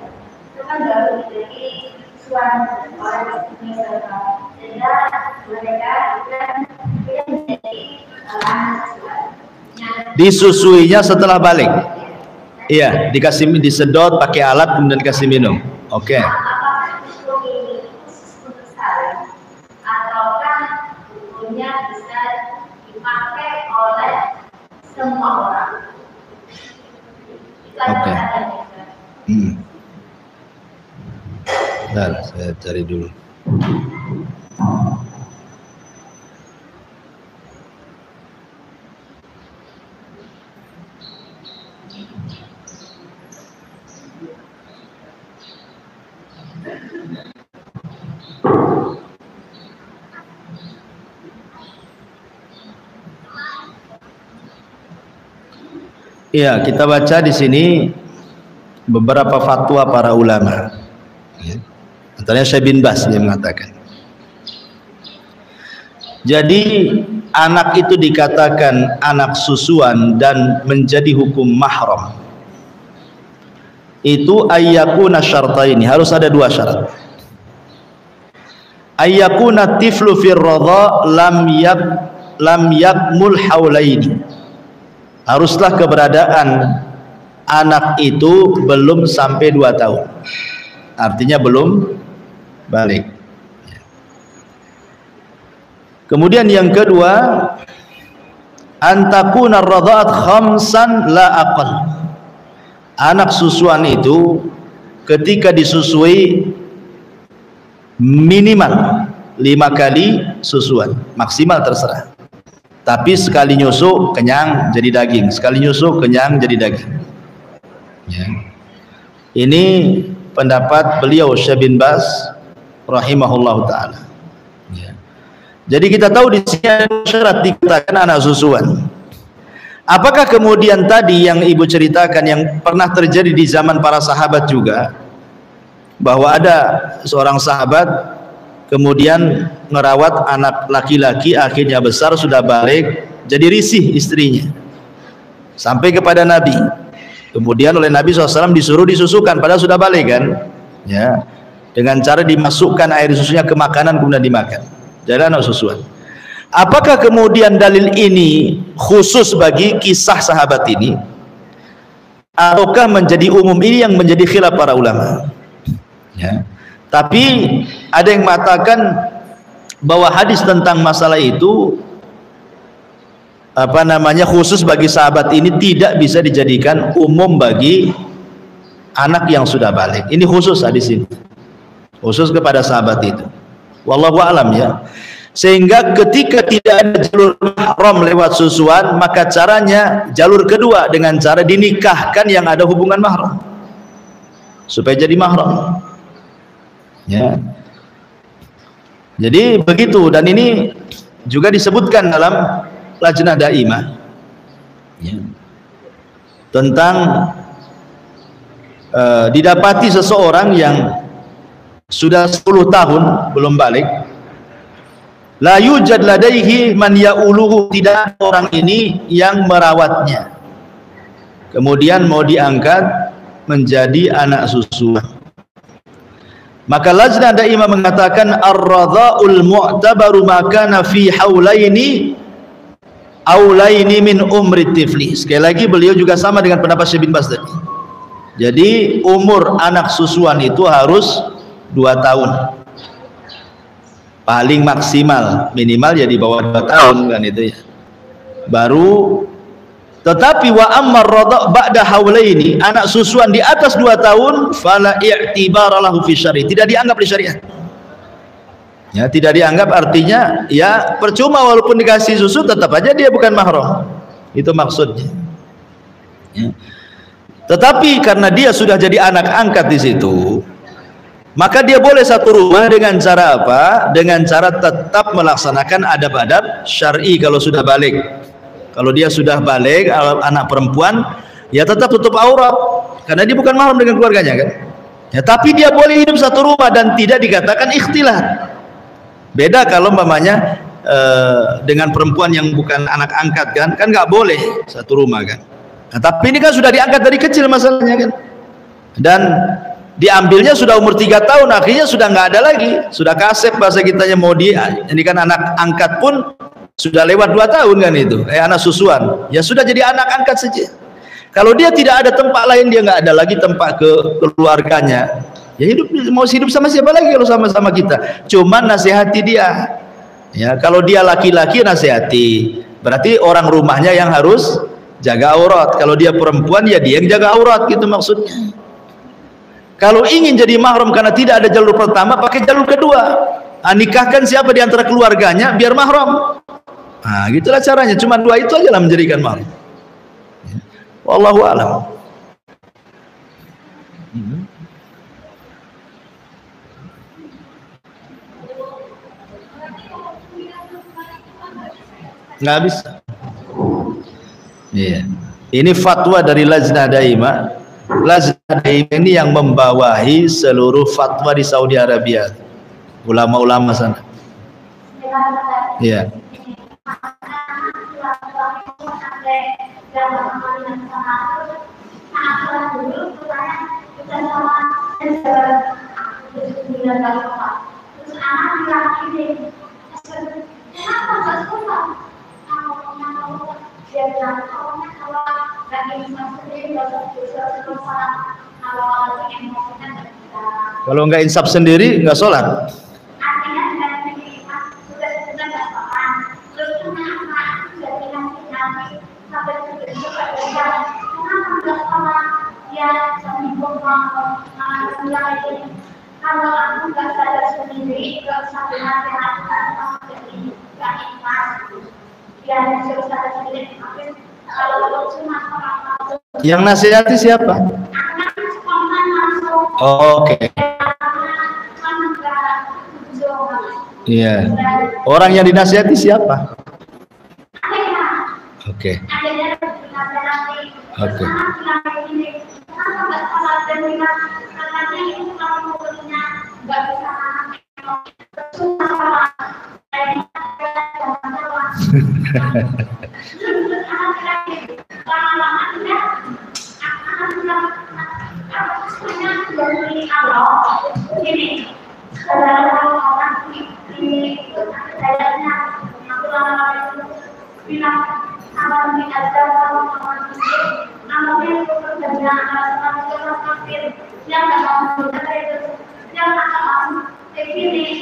Itu kan baru diberi suan oleh Indonesia. Sehingga mereka kan menjadi anak suan. Yang Disusuinya setelah balik. Iya, dikasih, disedot pakai alat kemudian dikasih minum. Oke. Apakah susu khusus untuk saya ataukah susunya bisa dipakai oleh semua orang? Oke. Bentar, saya cari dulu. Iya, kita baca di sini beberapa fatwa para ulama. Ya. Antaranya Syekh bin Baz dia mengatakan. Jadi anak itu dikatakan anak susuan dan menjadi hukum mahram. Itu ayyakuna syartaini, harus ada dua syarat. Ayyakuna tiflu fir radha lam yakmul haulaini. Haruslah keberadaan anak itu belum sampai 2 tahun, artinya belum balik. Kemudian yang kedua, antakuna radha'at khamsan la aqal. Anak susuan itu ketika disusui minimal 5 kali susuan, maksimal terserah. Tapi sekali nyusu kenyang jadi daging, sekali nyusu kenyang jadi daging. Ya. Ini pendapat beliau Syekh bin Baz rahimahullahu taala. Ya. Jadi kita tahu di sini ada syarat dikatakan anak susuan. Apakah kemudian tadi yang ibu ceritakan yang pernah terjadi di zaman para sahabat juga, bahwa ada seorang sahabat kemudian ngerawat anak laki-laki, akhirnya besar sudah balik, jadi risih istrinya, sampai kepada Nabi. Kemudian oleh Nabi SAW disuruh disusukan, padahal sudah balik kan, ya, dengan cara dimasukkan air susunya ke makanan kemudian dimakan. Jadi anak susuan. Apakah kemudian dalil ini khusus bagi kisah sahabat ini, ataukah menjadi umum? Ini yang menjadi khilaf para ulama. Ya. Tapi ada yang mengatakan bahwa hadis tentang masalah itu khusus bagi sahabat ini, tidak bisa dijadikan umum bagi anak yang sudah balik. Ini khusus hadis ini, khusus kepada sahabat itu. Wallahu a'lam ya. Sehingga ketika tidak ada jalur mahram lewat susuan, maka caranya jalur kedua dengan cara dinikahkan yang ada hubungan mahram supaya jadi mahram. Ya. Jadi begitu, dan ini juga disebutkan dalam Lajnah Daimah, ya, tentang didapati seseorang yang sudah 10 tahun belum balik, la yujad ladaihi man ya'uluhu, tidak orang ini yang merawatnya, kemudian mau diangkat menjadi anak susuan. Maka Lajnah Daimah mengatakan ar-radha'ul mu'tabaru makana fi haulaini aulaini min umri tifli. Sekali lagi beliau juga sama dengan pendapat Syekh bin Baz tadi. Jadi umur anak susuan itu harus 2 tahun paling maksimal, minimal ya di bawah 2 tahun kan itu ya. Baru, tetapi wa ammar radha' ba'da haulaini, anak susuan di atas 2 tahun, fala i'tibara lahu fi syari', tidak dianggap di syariat. Ya, tidak dianggap, artinya ya percuma walaupun dikasih susu tetap aja dia bukan mahram. Itu maksudnya. Ya. Tetapi karena dia sudah jadi anak angkat di situ, maka dia boleh satu rumah dengan cara apa? Dengan cara tetap melaksanakan adab-adab syar'i kalau sudah balik. Kalau dia sudah balik, anak perempuan, ya tetap tutup aurat, karena dia bukan mahram dengan keluarganya kan. Ya, tapi dia boleh hidup satu rumah dan tidak dikatakan ikhtilat. Beda kalau umpamanya dengan perempuan yang bukan anak angkat kan nggak boleh satu rumah kan. Nah, tapi ini kan sudah diangkat dari kecil masalahnya kan. Dan diambilnya sudah umur 3 tahun, akhirnya sudah nggak ada lagi, sudah kasep bahasa kitanya, mau dia ini kan anak angkat pun Sudah lewat 2 tahun kan itu, anak susuan. Ya sudah jadi anak angkat saja. Kalau dia tidak ada tempat lain, dia nggak ada lagi tempat ke keluarganya. Ya mau hidup sama siapa lagi kalau sama-sama kita? Cuman nasihati dia. Ya, kalau dia laki-laki nasihati. Berarti orang rumahnya yang harus jaga aurat. Kalau dia perempuan ya dia yang jaga aurat gitu maksudnya. Kalau ingin jadi mahram karena tidak ada jalur pertama, pakai jalur kedua. Nikahkan siapa di antara keluarganya biar mahram. Nah, gitulah caranya. Cuma 2 itu aja lah menjadikan mahram. Wallahu a'lam. Nggak bisa. Iya. Ini fatwa dari Lajnah Daimah. Lajnah Daimah ini yang membawahi seluruh fatwa di Saudi Arabia. Ulama-ulama sana. Iya. Kalau nggak insaf sendiri nggak sholat. Kalau aku nggak sadar sendiri, nggak sampai nasihatkan nggak ikhlas. Ya, harus sadar sendiri. Kalau cuma yang nasihati siapa? Oh, oke. Iya. Orang yang dinasihati siapa? Oke. Oke.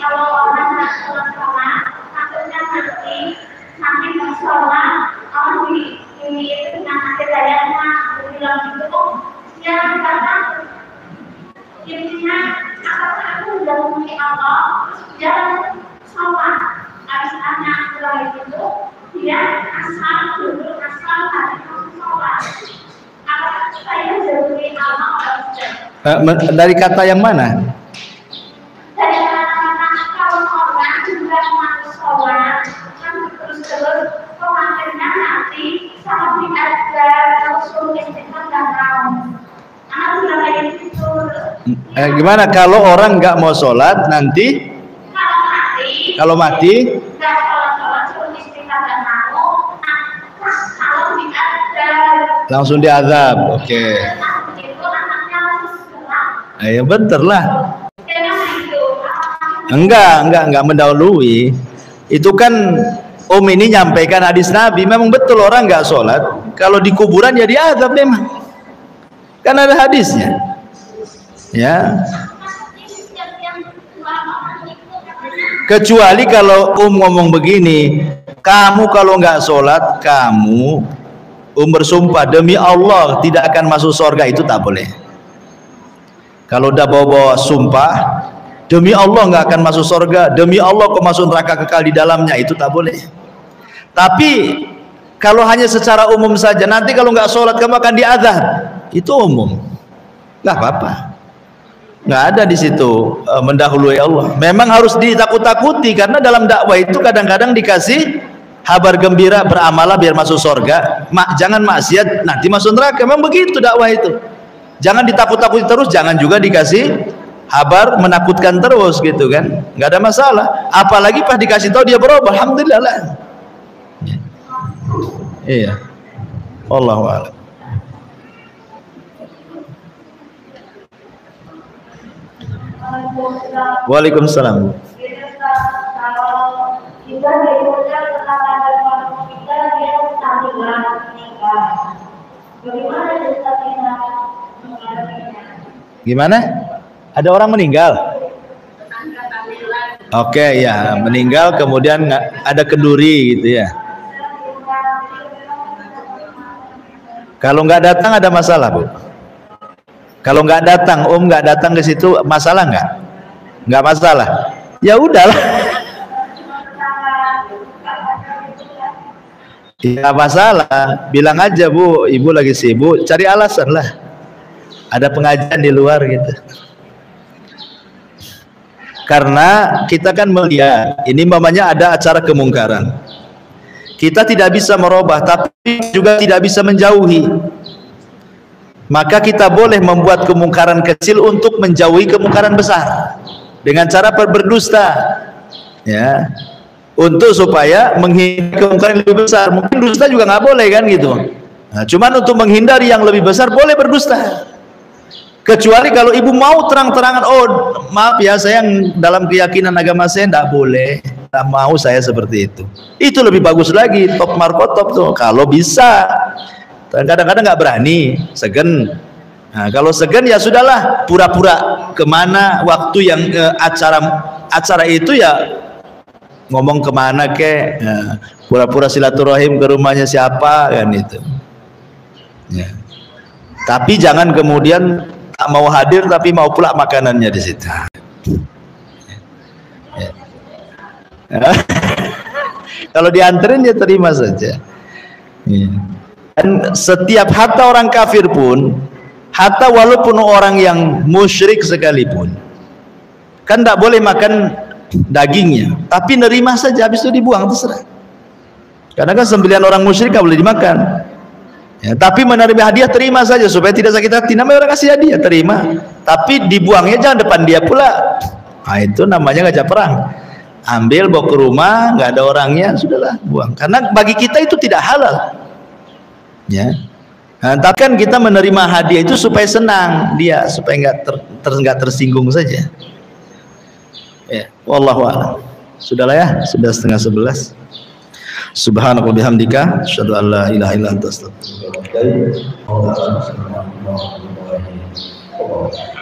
Kalau orang nggak sholat, maksudnya nanti sholat, orang ini itu nanti dayanya bilang gitu, jangan kata intinya apakah aku udah memiliki Allah, jangan sholat, habis anak mulai itu dia asal dulu asal hari sholat, apakah saya jadi Allah? Dari kata yang mana? Gimana kalau orang nggak mau sholat nanti? Kalau mati? Langsung diazab. Oke. Ya bener lah. Enggak mendahului. Itu kan ini nyampaikan hadis Nabi. Memang betul orang nggak sholat, kalau di kuburan ya diazab memang. Kan ada hadisnya. Ya. Kecuali kalau ngomong begini, kamu kalau nggak sholat, kamu bersumpah demi Allah tidak akan masuk surga, itu tak boleh. Kalau udah bawa sumpah demi Allah nggak akan masuk surga, demi Allah kau masuk neraka kekal di dalamnya, itu tak boleh. Tapi kalau hanya secara umum saja, nanti kalau nggak sholat kamu akan diazab, itu umum, nggak apa-apa. Nggak ada di situ mendahului Allah. Memang harus ditakut-takuti karena dalam dakwah itu kadang-kadang dikasih kabar gembira, beramalah biar masuk surga, jangan maksiat nanti masuk neraka. Memang begitu dakwah itu. Jangan ditakut-takuti terus, jangan juga dikasih kabar menakutkan terus gitu kan. Nggak ada masalah. Apalagi pas dikasih tahu dia berubah, alhamdulillah lah. Iya. Wallahu a'lam. Waalaikumsalam. Kalau kita diujar tentang Gimana? Ada orang meninggal? Oke, ya, meninggal kemudian ada kenduri gitu ya. Kalau nggak datang ada masalah, Bu? Kalau nggak datang, nggak datang ke situ, masalah nggak? Nggak masalah. Ya udahlah. Ya masalah. Bilang aja, Bu, Ibu lagi sibuk. Cari alasan lah. Ada pengajian di luar gitu. Karena kita kan melihat, ini mamanya ada acara kemungkaran. Kita tidak bisa merubah, tapi juga tidak bisa menjauhi. Maka kita boleh membuat kemungkaran kecil untuk menjauhi kemungkaran besar dengan cara berdusta, ya, untuk supaya menghindari kemungkaran yang lebih besar. Mungkin dusta juga nggak boleh kan gitu. Nah, cuman untuk menghindari yang lebih besar boleh berdusta. Kecuali kalau ibu mau terang-terangan, oh maaf ya, saya yang dalam keyakinan agama saya tidak boleh, tidak mau saya seperti itu. Itu lebih bagus lagi, top markotop tuh. Kalau bisa, kadang-kadang nggak berani, segen. Nah, kalau segen ya sudahlah, pura-pura kemana waktu yang acara itu ya ngomong kemana ke, pura-pura silaturahim ke rumahnya siapa kan itu. Ya. Tapi jangan kemudian tak mau hadir tapi mau pula makanannya di situ. Ya. Kalau dianterin ya terima saja. Ya. Dan setiap harta orang kafir pun, harta walaupun orang yang musyrik sekalipun, kan tidak boleh makan dagingnya, tapi nerima saja, habis itu dibuang terserah. Karena kan sembelihan orang musyrik tidak boleh dimakan. Ya, tapi menerima hadiah terima saja supaya tidak sakit hati. Namanya orang kasih hadiah terima, tapi dibuangnya jangan depan dia pula. Nah, itu namanya ngajak perang. Ambil bawa ke rumah, nggak ada orangnya, sudahlah buang. Karena bagi kita itu tidak halal. Ya. Nah, tapi kan kita menerima hadiah itu supaya senang dia, supaya nggak tersinggung saja. Ya, wallahu a'lam. Sudahlah ya, sudah 10:30. Subhanaka wa bihamdika asyhadu an la ilaha illa anta astaghfiruka wa atubu ilaik.